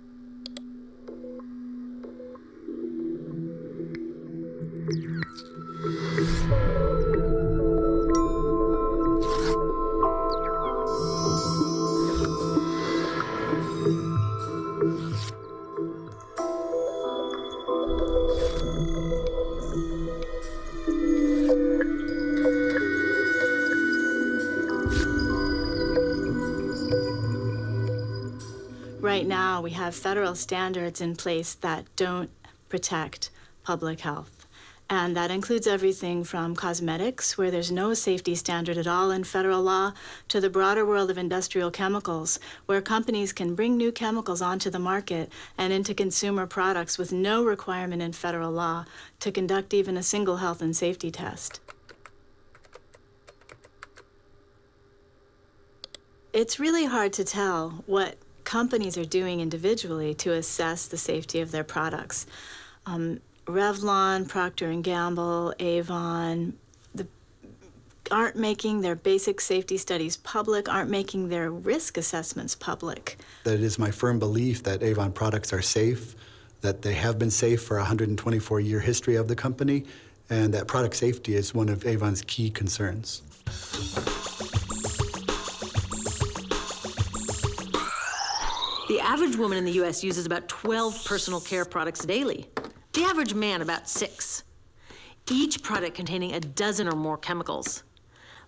Right now, we have federal standards in place that don't protect public health. And that includes everything from cosmetics, where there's no safety standard at all in federal law, to the broader world of industrial chemicals, where companies can bring new chemicals onto the market and into consumer products with no requirement in federal law to conduct even a single health and safety test. It's really hard to tell what companies are doing individually to assess the safety of their products. Revlon, Procter & Gamble, Avon, aren't making their basic safety studies public, aren't making their risk assessments public. That it is my firm belief that Avon products are safe, that they have been safe for a 124-year history of the company, and that product safety is one of Avon's key concerns. The average woman in the U.S. uses about 12 personal care products daily. The average man, about 6. Each product containing a dozen or more chemicals.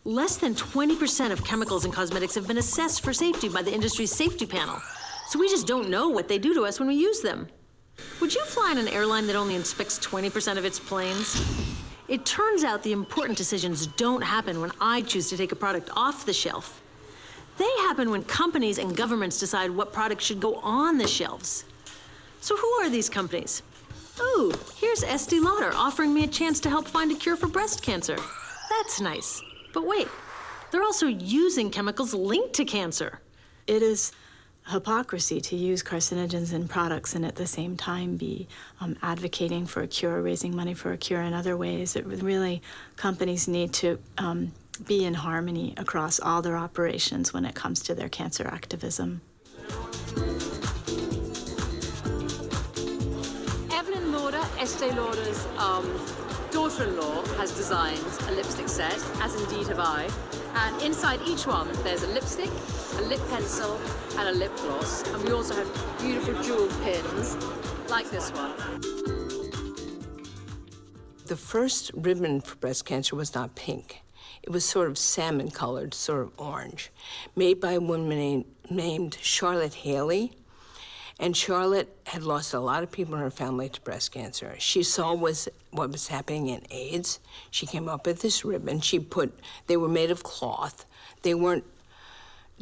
Less than 20% of chemicals in cosmetics have been assessed for safety by the industry's safety panel. So we just don't know what they do to us when we use them. Would you fly on an airline that only inspects 20% of its planes? It turns out the important decisions don't happen when I choose to take a product off the shelf. They happen when companies and governments decide what products should go on the shelves. So who are these companies? Oh, here's Estee Lauder offering me a chance to help find a cure for breast cancer. That's nice. But wait, they're also using chemicals linked to cancer. It is hypocrisy to use carcinogens in products and at the same time be advocating for a cure, raising money for a cure in other ways. It really, companies need to be in harmony across all their operations when it comes to their cancer activism. Evelyn Lauder, Estee Lauder's daughter-in-law, has designed a lipstick set, as indeed have I. And inside each one, there's a lipstick, a lip pencil, and a lip gloss. And we also have beautiful jeweled pins, like this one. The first ribbon for breast cancer was not pink. It was sort of salmon-colored, sort of orange, made by a woman named Charlotte Haley. And Charlotte had lost a lot of people in her family to breast cancer. She saw what was happening in AIDS. She came up with this ribbon. They were made of cloth. They weren't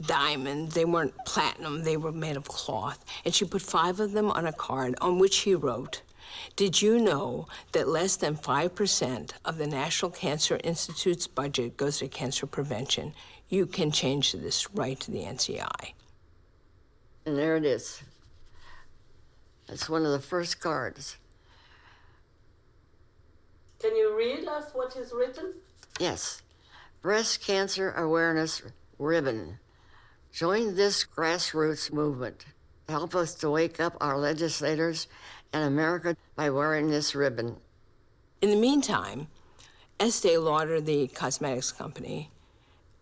diamonds, they weren't platinum, they were made of cloth. And she put 5 of them on a card on which she wrote, "Did you know that less than 5% of the National Cancer Institute's budget goes to cancer prevention? You can change this right to the NCI." And there it is. It's one of the first cards. Can you read us what is written? Yes. Breast Cancer Awareness Ribbon. Join this grassroots movement. Help us to wake up our legislators and America by wearing this ribbon. In the meantime, Estee Lauder, the cosmetics company,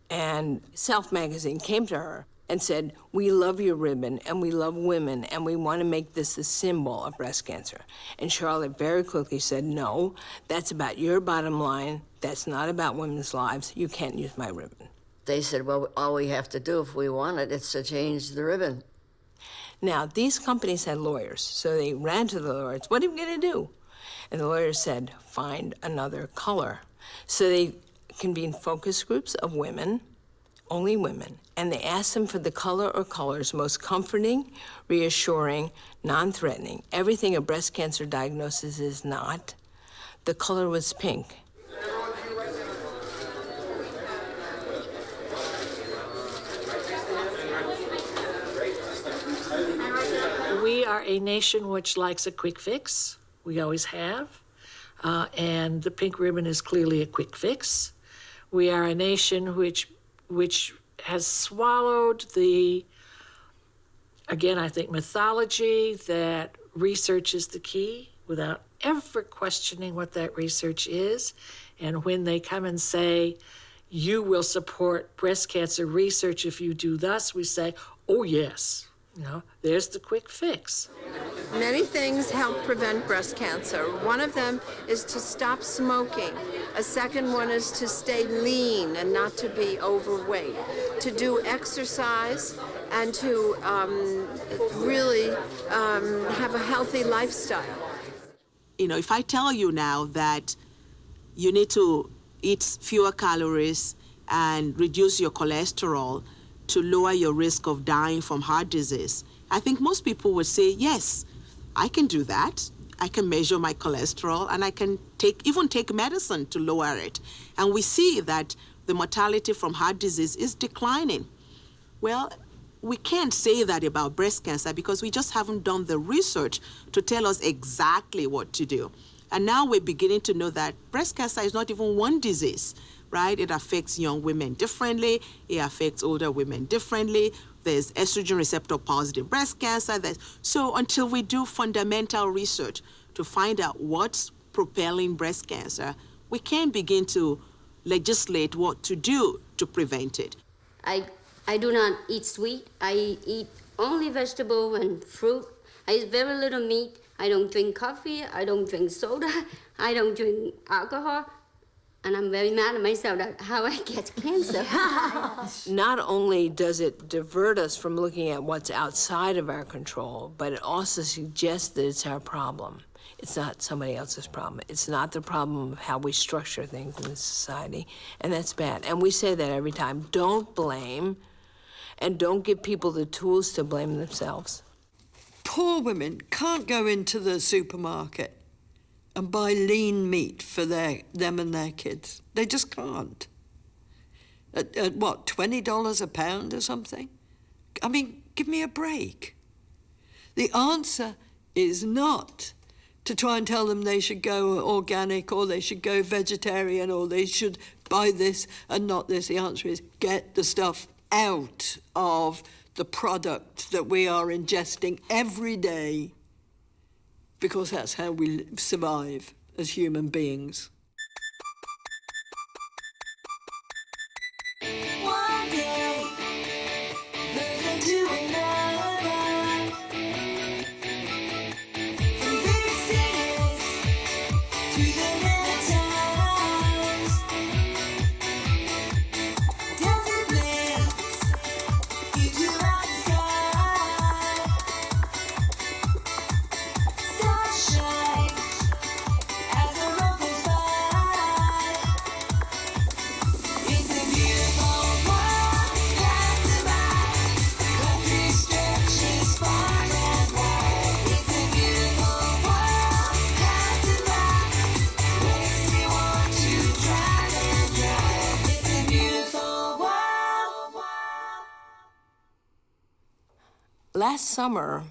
and Self magazine came to her and said, "We love your ribbon, and we love women, and we want to make this the symbol of breast cancer." And Charlotte very quickly said, "No, that's about your bottom line. That's not about women's lives. You can't use my ribbon." They said, well, all we have to do if we want it is to change the ribbon. Now, these companies had lawyers, so they ran to the lawyers. "What are we going to do?" And the lawyers said, "Find another color." So they convened focus groups of women, only women, and they asked them for the color or colors most comforting, reassuring, non-threatening, everything a breast cancer diagnosis is not. The color was pink. are a nation which likes a quick fix. We always have. And the pink ribbon is clearly a quick fix. We are a nation which has swallowed the, again, I think, mythology that research is the key without ever questioning what that research is. And when they come and say, you will support breast cancer research if you do thus, we say, oh yes, there's the quick fix. Many things help prevent breast cancer. One of them is to stop smoking. A second one is to stay lean and not to be overweight, to do exercise, and to really have a healthy lifestyle. If I tell you now that you need to eat fewer calories and reduce your cholesterol to lower your risk of dying from heart disease, I think most people would say, yes, I can do that. I can measure my cholesterol and I can even take medicine to lower it. And we see that the mortality from heart disease is declining. Well, we can't say that about breast cancer because we just haven't done the research to tell us exactly what to do. And now we're beginning to know that breast cancer is not even one disease, right? It affects young women differently. It affects older women differently. There's estrogen receptor positive breast cancer. So until we do fundamental research to find out what's propelling breast cancer, we can't begin to legislate what to do to prevent it. I do not eat sweet. I eat only vegetable and fruit. I eat very little meat. I don't drink coffee. I don't drink soda. I don't drink alcohol. And I'm very mad at myself at how I get cancer. Not only does it divert us from looking at what's outside of our control, but it also suggests that it's our problem. It's not somebody else's problem. It's not the problem of how we structure things in this society, and that's bad. And we say that every time. Don't blame, and don't give people the tools to blame themselves. Poor women can't go into the supermarket and buy lean meat for them and their kids. They just can't. At what, $20 a pound or something? I mean, give me a break. The answer is not to try and tell them they should go organic or they should go vegetarian or they should buy this and not this. The answer is get the stuff out of the product that we are ingesting every day, because that's how we survive as human beings. One day, moving into another. From big cities to the little towns. Desert lakes, future outside. Sunshine as the road goes by. It's a beautiful world passing by. Country stretches far and wide. It's a beautiful world passing by. Makes me want to drive and drive. It's a beautiful world. Last summer,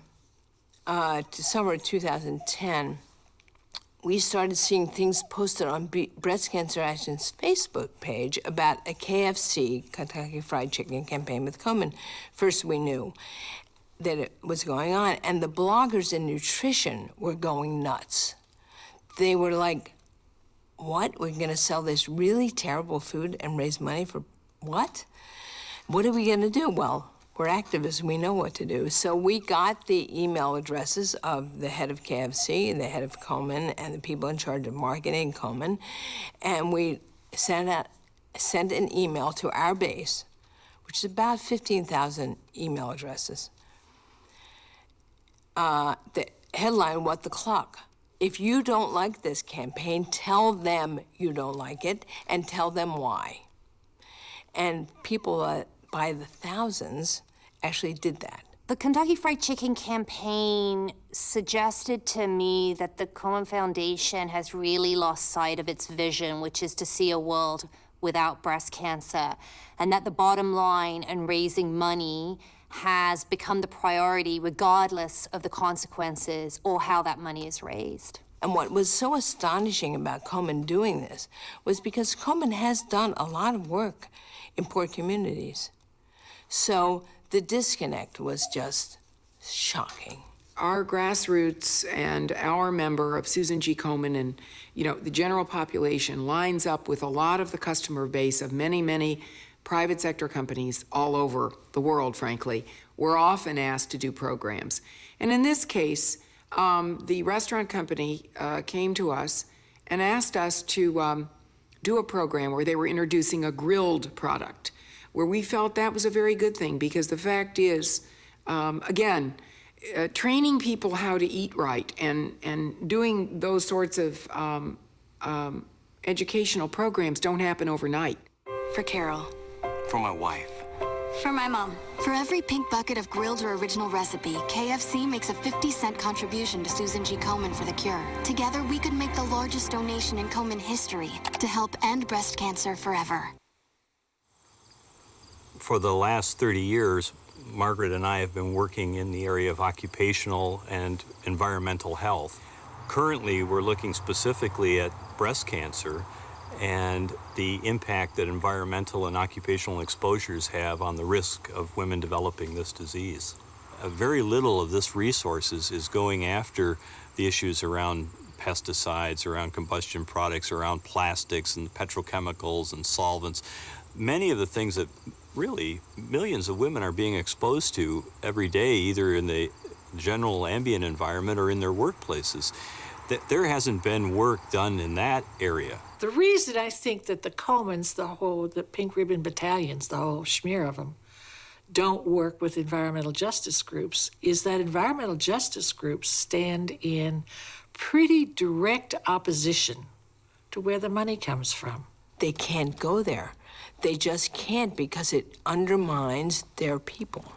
summer 2010, we started seeing things posted on Breast Cancer Action's Facebook page about a KFC, Kentucky Fried Chicken campaign with Komen. First, we knew that it was going on, and the bloggers in nutrition were going nuts. They were like, what? We're gonna sell this really terrible food and raise money for what? What are we gonna do? Well, we're activists, we know what to do. So we got the email addresses of the head of KFC and the head of Komen and the people in charge of marketing Komen, and we sent an email to our base, which is about 15,000 email addresses. The headline, "What the Clock?" If you don't like this campaign, tell them you don't like it and tell them why. And people by the thousands actually did that. The Kentucky Fried Chicken campaign suggested to me that the Komen Foundation has really lost sight of its vision, which is to see a world without breast cancer, and that the bottom line in raising money has become the priority regardless of the consequences or how that money is raised. And what was so astonishing about Komen doing this was because Komen has done a lot of work in poor communities. So the disconnect was just shocking. Our grassroots and our member of Susan G. Komen and, the general population lines up with a lot of the customer base of many, many private sector companies all over the world, frankly. We're often asked to do programs. And in this case, the restaurant company came to us and asked us to do a program where they were introducing a grilled product, where we felt that was a very good thing, because the fact is, again, training people how to eat right and doing those sorts of educational programs don't happen overnight. For Carol. For my wife. For my mom. For every pink bucket of grilled or original recipe, KFC makes a 50-cent contribution to Susan G. Komen for the cure. Together, we could make the largest donation in Komen history to help end breast cancer forever. For the last 30 years, Margaret and I have been working in the area of occupational and environmental health. Currently, we're looking specifically at breast cancer and the impact that environmental and occupational exposures have on the risk of women developing this disease. Very little of this resources is going after the issues around pesticides, around combustion products, around plastics and petrochemicals and solvents. Many of the things that really millions of women are being exposed to every day, either in the general ambient environment or in their workplaces. There hasn't been work done in that area. The reason I think that the Komens, the Pink Ribbon Battalions, the whole schmear of them, don't work with environmental justice groups is that environmental justice groups stand in pretty direct opposition to where the money comes from. They can't go there. They just can't, because it undermines their people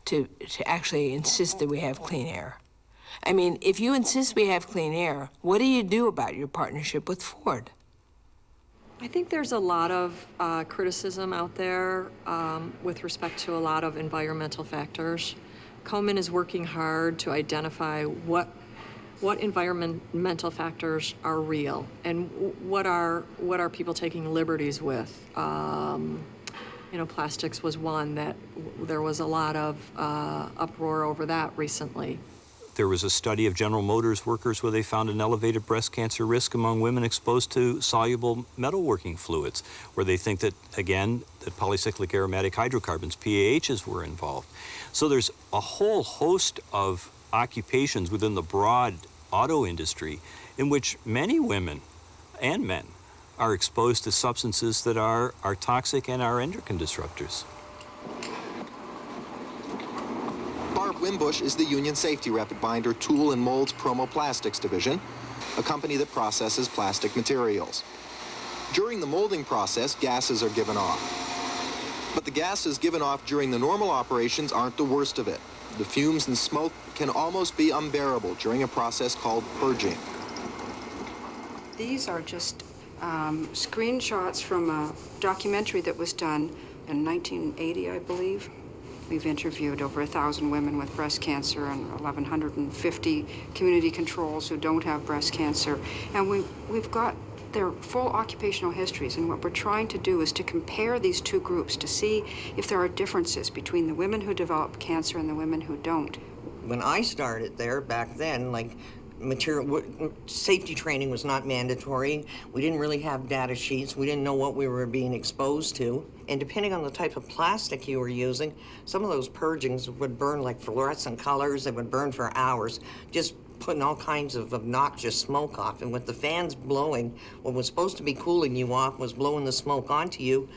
to actually insist that we have clean air. I mean, if you insist we have clean air, what do you do about your partnership with Ford? I think there's a lot of criticism out there with respect to a lot of environmental factors. Komen is working hard to identify what environmental factors are real and what are people taking liberties with. Plastics was one that there was a lot of uproar over that recently. There was a study of General Motors workers where they found an elevated breast cancer risk among women exposed to soluble metalworking fluids, where they think that, again, that polycyclic aromatic hydrocarbons, PAHs, were involved. So there's a whole host of occupations within the broad auto industry in which many women and men are exposed to substances that are toxic and are endocrine disruptors. Wimbush is the Union Safety Rep at Binder Tool and Molds Promo Plastics Division, a company that processes plastic materials. During the molding process, gases are given off. But the gases given off during the normal operations aren't the worst of it. The fumes and smoke can almost be unbearable during a process called purging. These are just screenshots from a documentary that was done in 1980, I believe. We've interviewed over 1,000 women with breast cancer and 1,150 community controls who don't have breast cancer. And we've got their full occupational histories. And what we're trying to do is to compare these two groups to see if there are differences between the women who develop cancer and the women who don't. When I started there back then, safety training was not mandatory. We didn't really have data sheets. We didn't know what we were being exposed to. And depending on the type of plastic you were using, some of those purgings would burn like fluorescent colors. They would burn for hours, just putting all kinds of obnoxious smoke off. And with the fans blowing, what was supposed to be cooling you off was blowing the smoke onto you,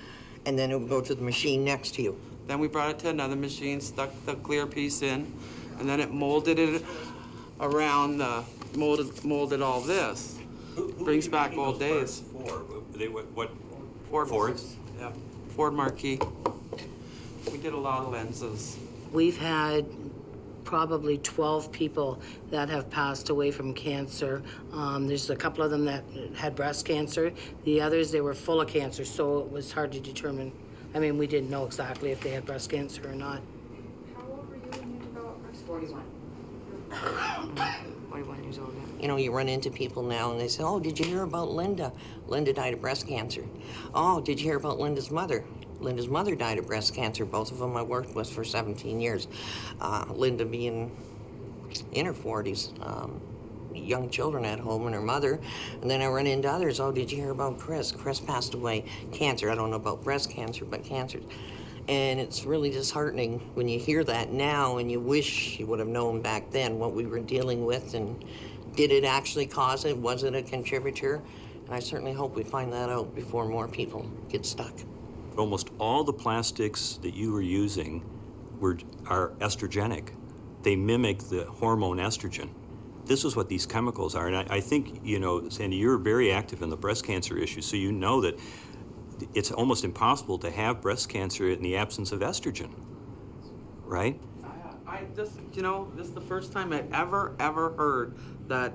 and then it would go to the machine next to you. Then we brought it to another machine, stuck the clear piece in, and then it molded it around, molded all this. Brings back old days. What? Fords? Yeah, Ford Marquis. We did a lot of lenses. We've had probably 12 people that have passed away from cancer. There's a couple of them that had breast cancer. The others, they were full of cancer, so it was hard to determine. I mean, we didn't know exactly if they had breast cancer or not. 41. 41 years old, yeah. You know, you run into people now and they say, oh, did you hear about Linda? Linda died of breast cancer. Oh, did you hear about Linda's mother? Linda's mother died of breast cancer. Both of them I worked with for 17 years. Linda being in her 40s, young children at home and her mother. And then I run into others. Oh, did you hear about Chris? Chris passed away, cancer. I don't know about breast cancer, but cancer. And it's really disheartening when you hear that now and you wish you would have known back then what we were dealing with and did it actually cause it? Was it a contributor? And I certainly hope we find that out before more people get stuck. Almost all the plastics that you were using are estrogenic. They mimic the hormone estrogen. This is what these chemicals are. And I think, you know, Sandy, you're very active in the breast cancer issue, so you know that it's almost impossible to have breast cancer in the absence of estrogen, right? This is the first time I ever heard that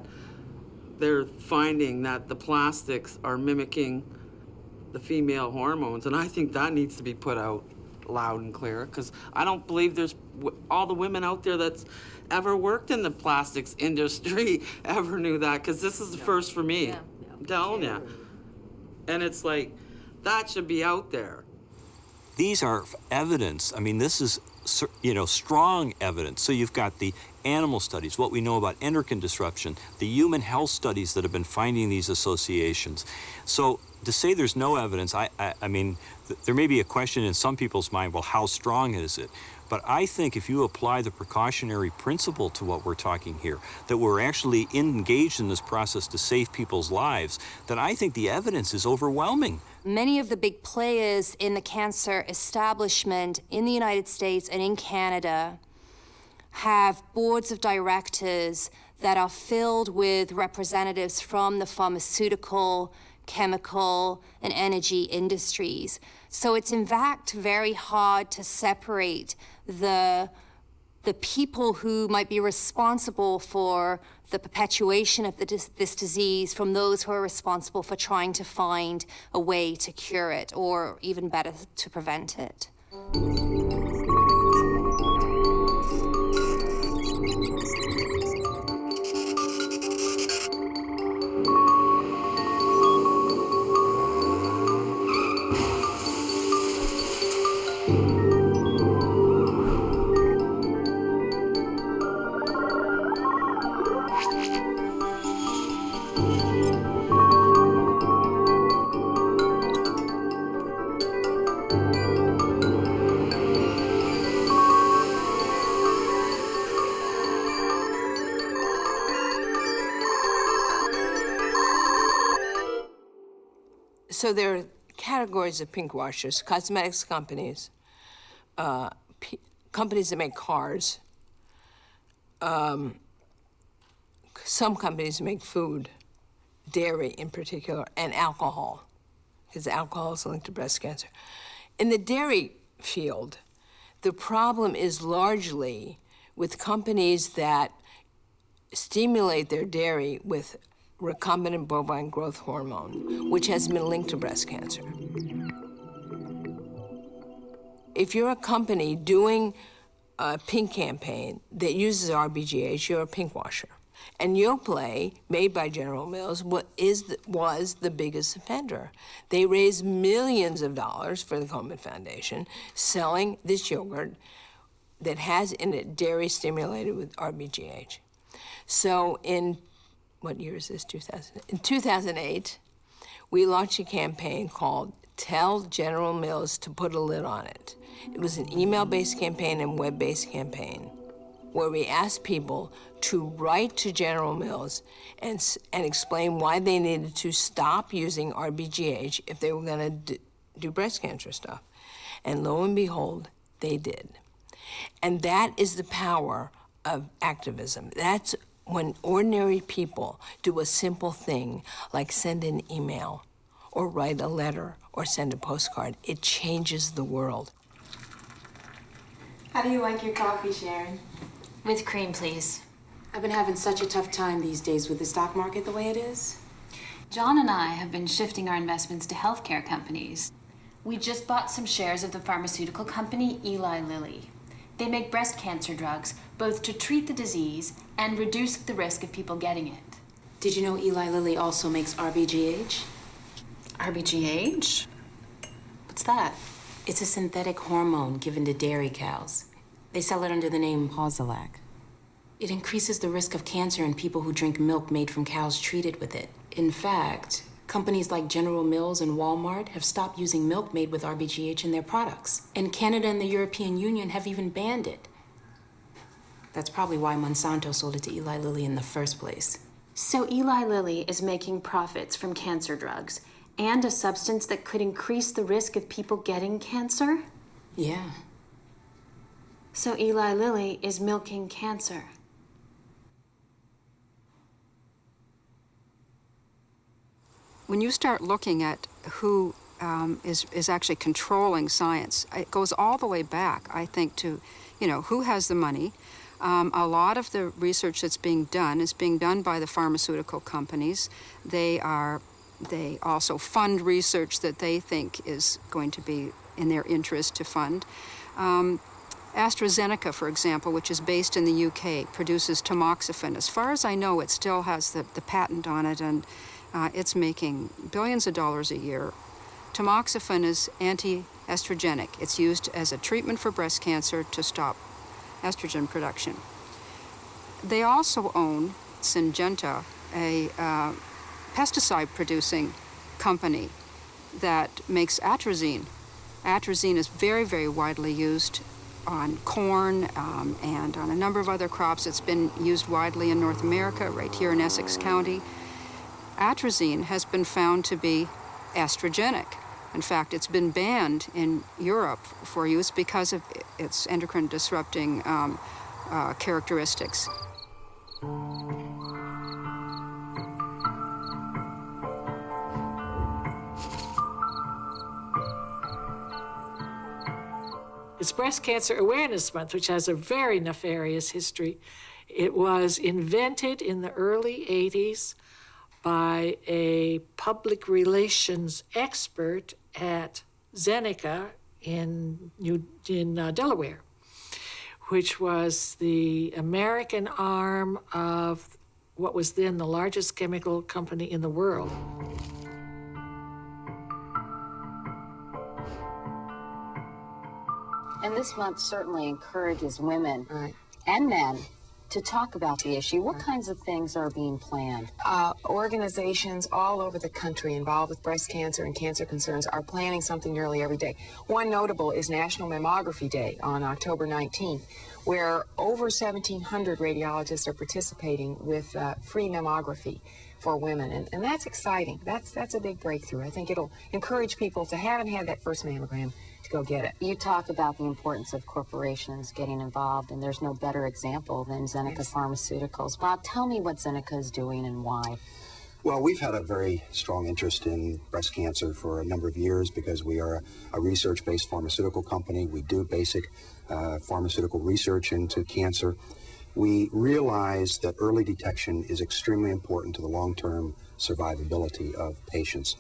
they're finding that the plastics are mimicking the female hormones, and I think that needs to be put out loud and clear, because I don't believe there's all the women out there that's ever worked in the plastics industry ever knew that, because this is the first for me. I'm telling you. And it's like, that should be out there. These are evidence. I mean, this is, you know, strong evidence. So you've got the animal studies, what we know about endocrine disruption, the human health studies that have been finding these associations. So to say there's no evidence, I mean, there may be a question in some people's mind, well, how strong is it? But I think if you apply the precautionary principle to what we're talking here, that we're actually engaged in this process to save people's lives, then I think the evidence is overwhelming. Many of the big players in the cancer establishment in the United States and in Canada have boards of directors that are filled with representatives from the pharmaceutical, chemical, and energy industries. So it's in fact very hard to separate the people who might be responsible for the perpetuation of this disease from those who are responsible for trying to find a way to cure it, or even better, to prevent it. So there are categories of pink washers: cosmetics companies, companies that make cars, some companies make food, dairy in particular, and alcohol, because alcohol is linked to breast cancer. In the dairy field, the problem is largely with companies that stimulate their dairy with recombinant bovine growth hormone, which has been linked to breast cancer. If you're a company doing a pink campaign that uses RBGH, you're a pink washer. And Yoplait, made by General Mills, was the biggest offender. They raised millions of dollars for the Komen Foundation selling this yogurt that has in it dairy stimulated with RBGH. So in, what year is this, 2000? In 2008, we launched a campaign called Tell General Mills to Put a Lid on It. It was an email-based campaign and web-based campaign where we asked people to write to General Mills and explain why they needed to stop using RBGH if they were gonna do breast cancer stuff. And lo and behold, they did. And that is the power of activism. That's when ordinary people do a simple thing like send an email or write a letter or send a postcard. It changes the world. How do you like your coffee, Sharon? With cream, please. I've been having such a tough time these days with the stock market the way it is. John and I have been shifting our investments to healthcare companies. We just bought some shares of the pharmaceutical company Eli Lilly. They make breast cancer drugs, both to treat the disease and reduce the risk of people getting it. Did you know Eli Lilly also makes RBGH? RBGH? What's that? It's a synthetic hormone given to dairy cows. They sell it under the name Posilac. It increases the risk of cancer in people who drink milk made from cows treated with it. In fact, companies like General Mills and Walmart have stopped using milk made with RBGH in their products. And Canada and the European Union have even banned it. That's probably why Monsanto sold it to Eli Lilly in the first place. So Eli Lilly is making profits from cancer drugs and a substance that could increase the risk of people getting cancer? Yeah. So Eli Lilly is milking cancer. When you start looking at who is actually controlling science, it goes all the way back, I think, to, who has the money. A lot of the research that's being done is being done by the pharmaceutical companies. They also fund research that they think is going to be in their interest to fund. AstraZeneca, for example, which is based in the UK, produces tamoxifen. As far as I know, it still has the patent on it, and it's making billions of dollars a year. Tamoxifen is anti-estrogenic. It's used as a treatment for breast cancer to stop estrogen production. They also own Syngenta, a pesticide-producing company that makes atrazine. Atrazine is very, very widely used on corn and on a number of other crops. It's been used widely in North America, right here in Essex County. Atrazine has been found to be estrogenic. In fact, it's been banned in Europe for use because of its endocrine disrupting characteristics. It's Breast Cancer Awareness Month, which has a very nefarious history. It was invented in the early 80s by a public relations expert at Zeneca in Delaware, which was the American arm of what was then the largest chemical company in the world. And this month certainly encourages women and men to talk about the issue. What kinds of things are being planned? Organizations all over the country involved with breast cancer and cancer concerns are planning something nearly every day. One notable is National Mammography Day on October 19th, where over 1,700 radiologists are participating with free mammography for women. And that's exciting. That's a big breakthrough. I think it'll encourage people to haven't had that first mammogram to go get it. You talk about the importance of corporations getting involved, and there's no better example than Zeneca Pharmaceuticals. Bob, tell me what Zeneca is doing and why. Well, we've had a very strong interest in breast cancer for a number of years because we are a research-based pharmaceutical company. We do basic pharmaceutical research into cancer. We realize that early detection is extremely important to the long-term survivability of patients.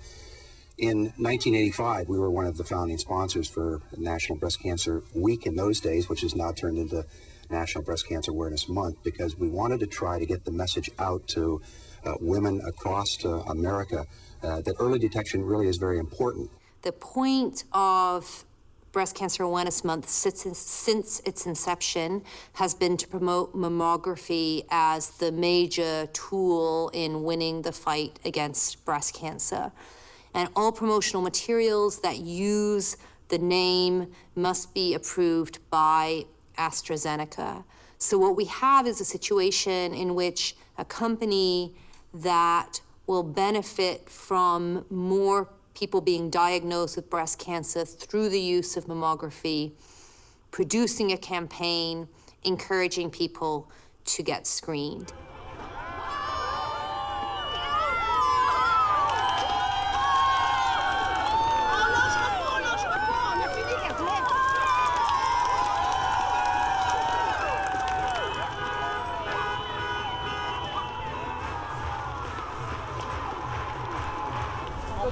In 1985, we were one of the founding sponsors for National Breast Cancer Week in those days, which has now turned into National Breast Cancer Awareness Month, because we wanted to try to get the message out to women across America that early detection really is very important. The point of Breast Cancer Awareness Month since its inception has been to promote mammography as the major tool in winning the fight against breast cancer. And all promotional materials that use the name must be approved by AstraZeneca. So what we have is a situation in which a company that will benefit from more people being diagnosed with breast cancer through the use of mammography, producing a campaign, encouraging people to get screened.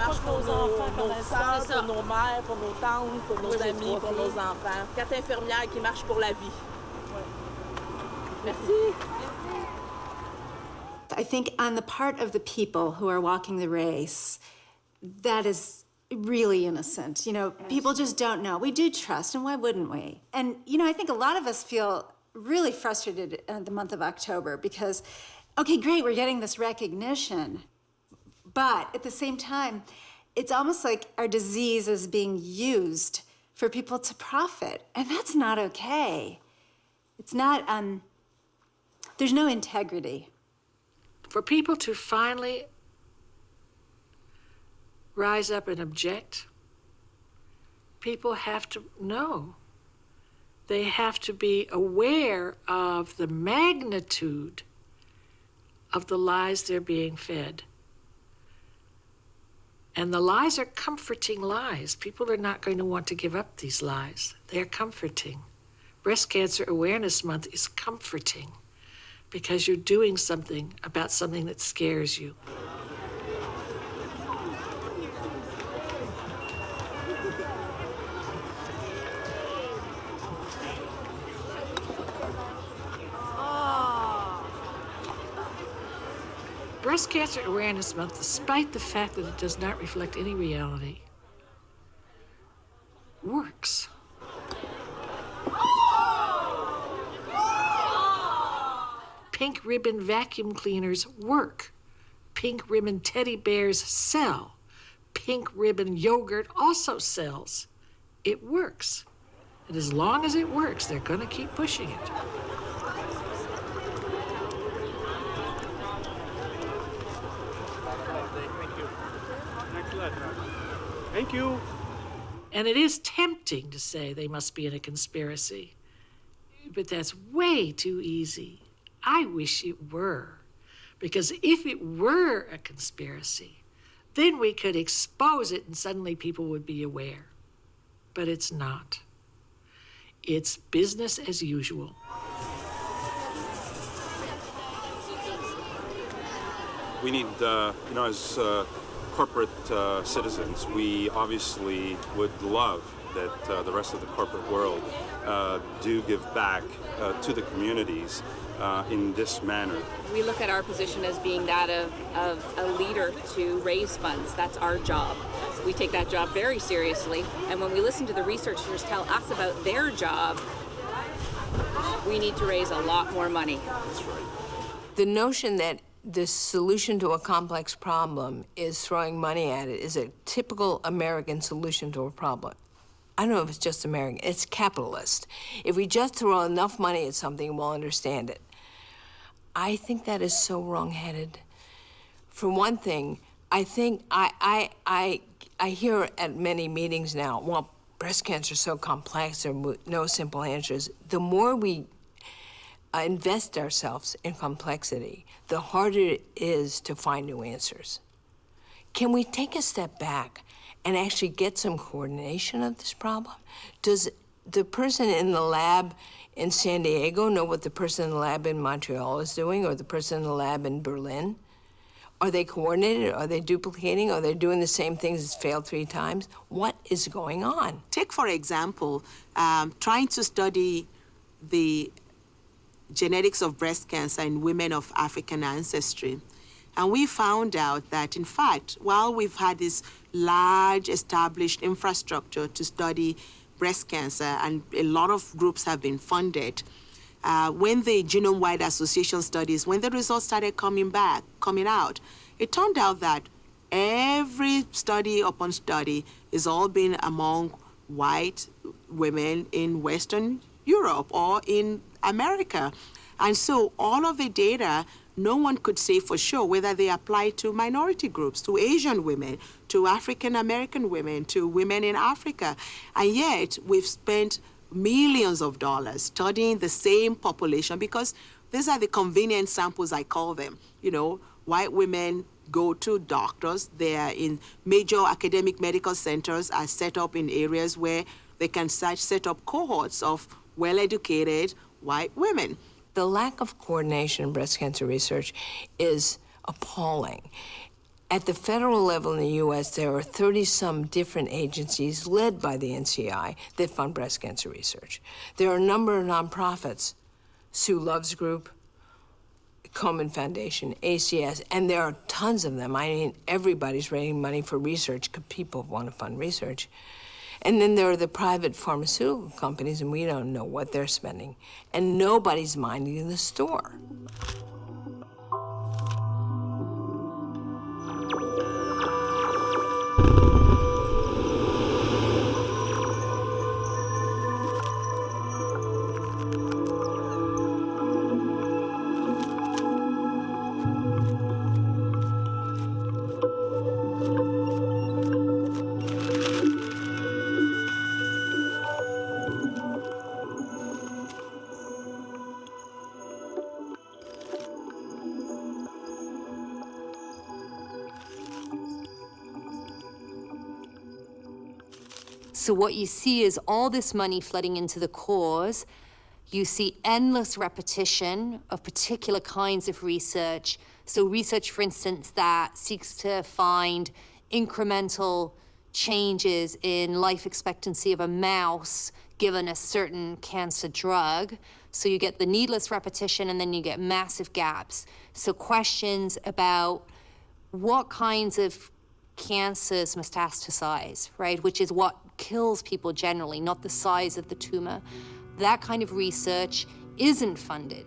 marche pour nos sœurs, pour nos mères, pour nos tantes, pour nos amis, pour nos enfants. 4 infirmières qui marchent pour la vie. Merci. I think on the part of the people who are walking the race, that is really innocent. You know, people just don't know. We do trust, and why wouldn't we? And, you know, I think a lot of us feel really frustrated in the month of October because, okay, great, we're getting this recognition. But at the same time, it's almost like our disease is being used for people to profit, and that's not okay. It's not, there's no integrity. For people to finally rise up and object, people have to know. They have to be aware of the magnitude of the lies they're being fed. And the lies are comforting lies. People are not going to want to give up these lies. They're comforting. Breast Cancer Awareness Month is comforting because you're doing something about something that scares you. Breast Cancer Awareness Month, despite the fact that it does not reflect any reality, works. Pink ribbon vacuum cleaners work. Pink ribbon teddy bears sell. Pink ribbon yogurt also sells. It works. And as long as it works, they're going to keep pushing it. Thank you. And it is tempting to say they must be in a conspiracy, but that's way too easy. I wish it were, because if it were a conspiracy, then we could expose it and suddenly people would be aware. But it's not. It's business as usual. We need, as corporate citizens, we obviously would love that the rest of the corporate world do give back to the communities in this manner. We look at our position as being that of a leader to raise funds. That's our job. We take that job very seriously, and when we listen to the researchers tell us about their job, we need to raise a lot more money. That's right. The notion that the solution to a complex problem is throwing money at it is a typical American solution to a problem. I don't know if it's just American, it's capitalist. If we just throw enough money at something, we'll understand it. I think that is so wrong-headed. For one thing, I think I hear at many meetings now, well, breast cancer is so complex, there are no simple answers. The more we invest ourselves in complexity, the harder it is to find new answers. Can we take a step back and actually get some coordination of this problem? Does the person in the lab in San Diego know what the person in the lab in Montreal is doing, or the person in the lab in Berlin? Are they coordinated? Are they duplicating? Are they doing the same things that's failed 3 times? What is going on? Take, for example, trying to study the genetics of breast cancer in women of African ancestry. And we found out that, in fact, while we've had this large established infrastructure to study breast cancer, and a lot of groups have been funded, when the genome-wide association studies, when the results started coming out, it turned out that every study upon study is all been among white women in Western Europe or in America. And so all of the data, no one could say for sure whether they apply to minority groups, to Asian women, to African American women, to women in Africa. And yet we've spent millions of dollars studying the same population, because these are the convenient samples, I call them. You know, white women go to doctors. They are in major academic medical centers, are set up in areas where they can set up cohorts of well-educated white women. The lack of coordination in breast cancer research is appalling. At the federal level in the U.S., there are 30-some different agencies led by the NCI that fund breast cancer research. There are a number of nonprofits, Sue Love's Group, Komen Foundation, ACS, and there are tons of them. I mean, everybody's raising money for research because people want to fund research. And then there are the private pharmaceutical companies, and we don't know what they're spending. And nobody's minding the store. So what you see is all this money flooding into the cause. You see endless repetition of particular kinds of research. So research, for instance, that seeks to find incremental changes in life expectancy of a mouse given a certain cancer drug. So you get the needless repetition and then you get massive gaps. So questions about what kinds of cancers metastasize, right? Which is what kills people generally, not the size of the tumor. That kind of research isn't funded.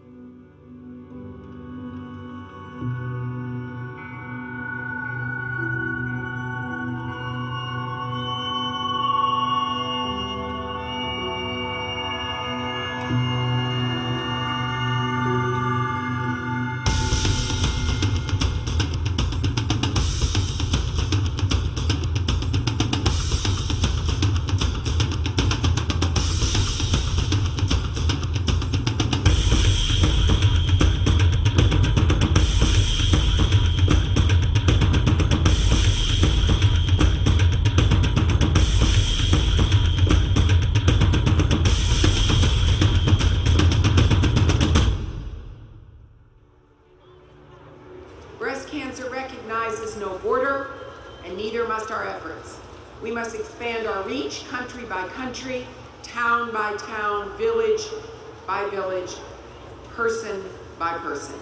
Breast cancer recognizes no border, and neither must our efforts. We must expand our reach country by country, town by town, village by village, person by person.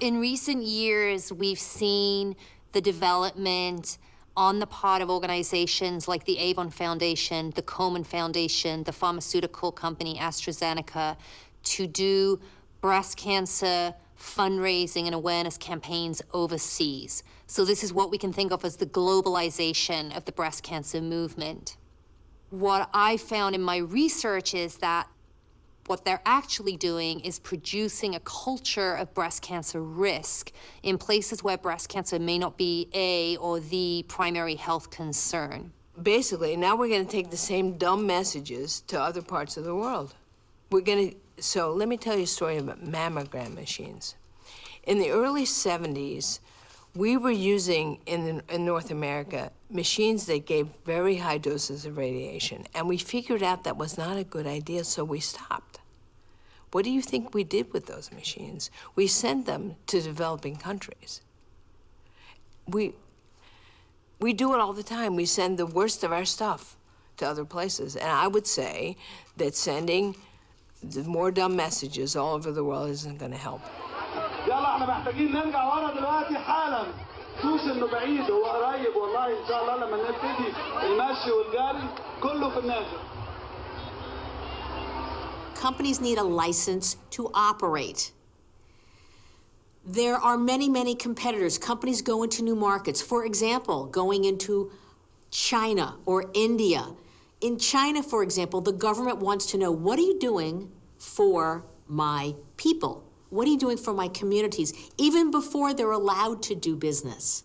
In recent years, we've seen the development on the part of organizations like the Avon Foundation, the Komen Foundation, the pharmaceutical company AstraZeneca, to do breast cancer fundraising and awareness campaigns overseas. So this is what we can think of as the globalization of the breast cancer movement. What I found in my research is that what they're actually doing is producing a culture of breast cancer risk in places where breast cancer may not be a or the primary health concern. Basically, now we're going to take the same dumb messages to other parts of the world. So let me tell you a story about mammogram machines. In the early 70s, we were using, in North America, machines that gave very high doses of radiation, and we figured out that was not a good idea, so we stopped. What do you think we did with those machines? We sent them to developing countries. We do it all the time. We send the worst of our stuff to other places, and I would say that sending the more dumb messages all over the world isn't going to help. يلا احنا محتاجين نرجع ورا دلوقتي حالا. شوش انه بعيد هو قريب والله ان شاء الله لما نبتدي المشي والجري كله في النازل. Companies need a license to operate. There are many, many competitors. Companies go into new markets. For example, going into China or India. In China, for example, the government wants to know, what are you doing for my people? What are you doing for my communities? Even before they're allowed to do business.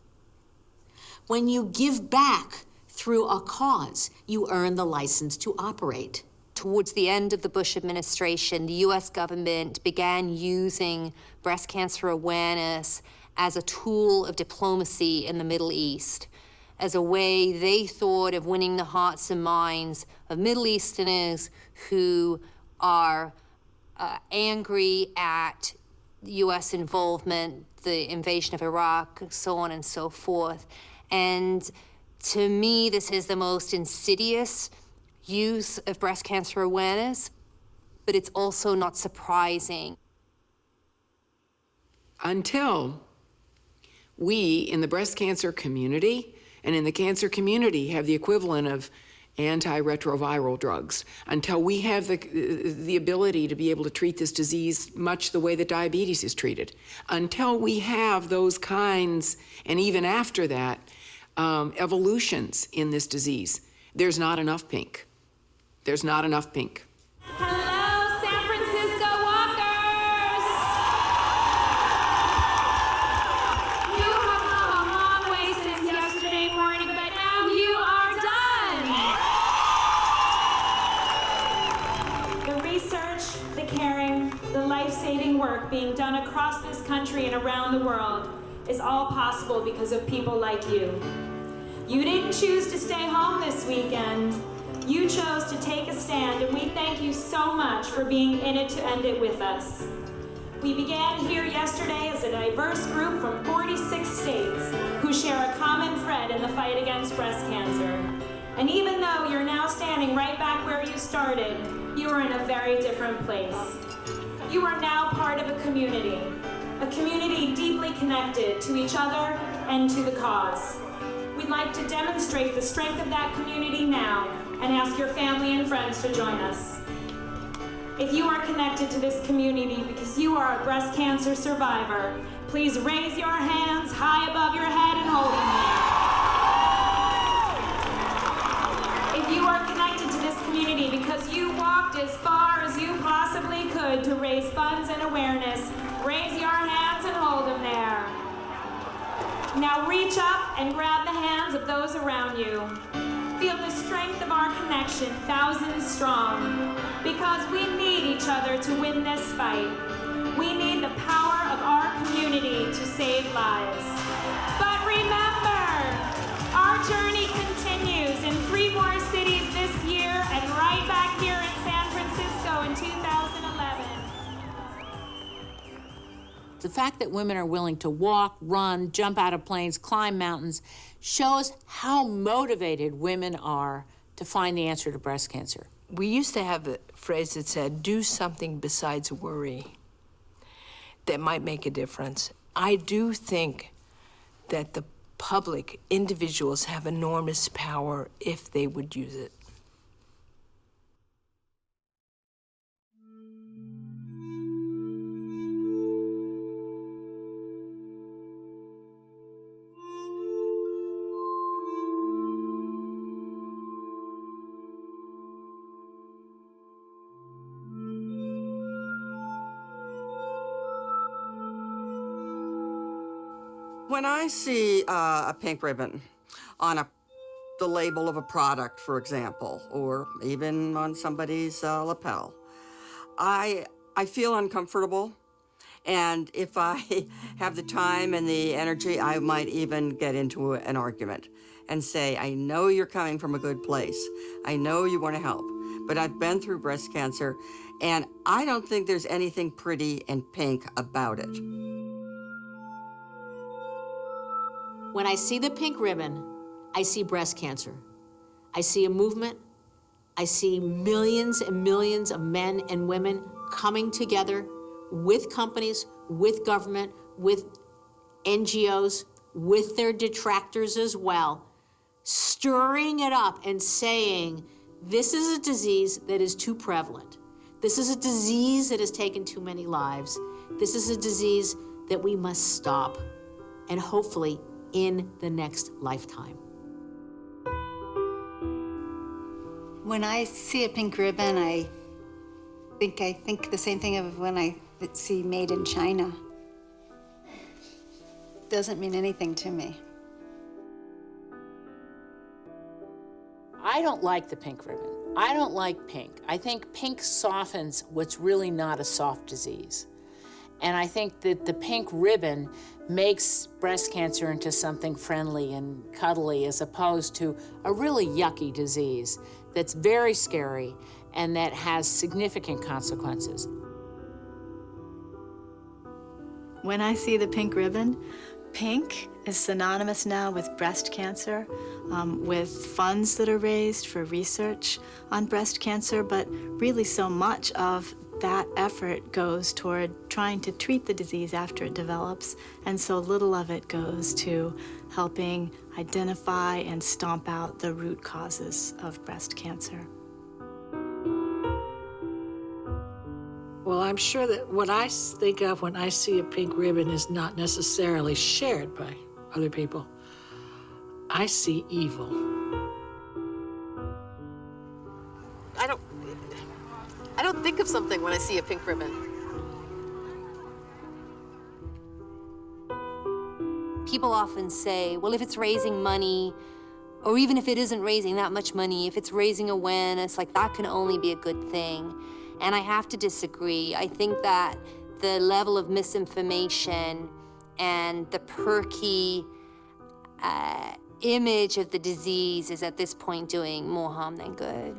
When you give back through a cause, you earn the license to operate. Towards the end of the Bush administration, the US government began using breast cancer awareness as a tool of diplomacy in the Middle East, as a way they thought of winning the hearts and minds of Middle Easterners who are angry at US involvement, the invasion of Iraq, so on and so forth. And to me, this is the most insidious use of breast cancer awareness, but it's also not surprising. Until we in the breast cancer community and in the cancer community have the equivalent of antiretroviral drugs, until we have the ability to be able to treat this disease much the way that diabetes is treated, until we have those kinds, and even after that, evolutions in this disease, there's not enough pink. There's not enough pink. Hello, San Francisco walkers! You have come a long way since yesterday morning, but now you are done! The research, the caring, the life-saving work being done across this country and around the world is all possible because of people like you. You didn't choose to stay home this weekend. You chose to take a stand, and we thank you so much for being in it to end it with us. We began here yesterday as a diverse group from 46 states who share a common thread in the fight against breast cancer. And even though you're now standing right back where you started, you are in a very different place. You are now part of a community deeply connected to each other and to the cause. We'd like to demonstrate the strength of that community now and ask your family and friends to join us. If you are connected to this community because you are a breast cancer survivor, please raise your hands high above your head and hold them there. If you are connected to this community because you walked as far as you possibly could to raise funds and awareness, raise your hands and hold them there. Now reach up and grab the hands of those around you. Feel the strength of our connection, thousands strong, because we need each other to win this fight. We need the power of our community to save lives. But remember, our journey continues in 3 more cities this year and right back here in San Francisco in 2011. The fact that women are willing to walk, run, jump out of planes, climb mountains, shows how motivated women are to find the answer to breast cancer. We used to have a phrase that said, do something besides worry that might make a difference. I do think that the public, individuals, have enormous power if they would use it. When I see a pink ribbon on the label of a product, for example, or even on somebody's lapel, I feel uncomfortable. And if I have the time and the energy, I might even get into an argument and say, I know you're coming from a good place. I know you want to help, but I've been through breast cancer, and I don't think there's anything pretty and pink about it. When I see the pink ribbon, I see breast cancer. I see a movement. I see millions and millions of men and women coming together with companies, with government, with NGOs, with their detractors as well, stirring it up and saying, this is a disease that is too prevalent. This is a disease that has taken too many lives. This is a disease that we must stop, and hopefully in the next lifetime. When I see a pink ribbon, I think the same thing of when I see made in China. Doesn't mean anything to me. I don't like the pink ribbon. I don't like pink. I think pink softens what's really not a soft disease. And I think that the pink ribbon makes breast cancer into something friendly and cuddly as opposed to a really yucky disease that's very scary and that has significant consequences. When I see the pink ribbon, pink is synonymous now with breast cancer, with funds that are raised for research on breast cancer, but really so much of that effort goes toward trying to treat the disease after it develops, and so little of it goes to helping identify and stomp out the root causes of breast cancer. Well, I'm sure that what I think of when I see a pink ribbon is not necessarily shared by other people. I see evil. I don't think of something when I see a pink ribbon. People often say, well, if it's raising money, or even if it isn't raising that much money, if it's raising awareness, like that can only be a good thing. And I have to disagree. I think that the level of misinformation and the perky image of the disease is at this point doing more harm than good.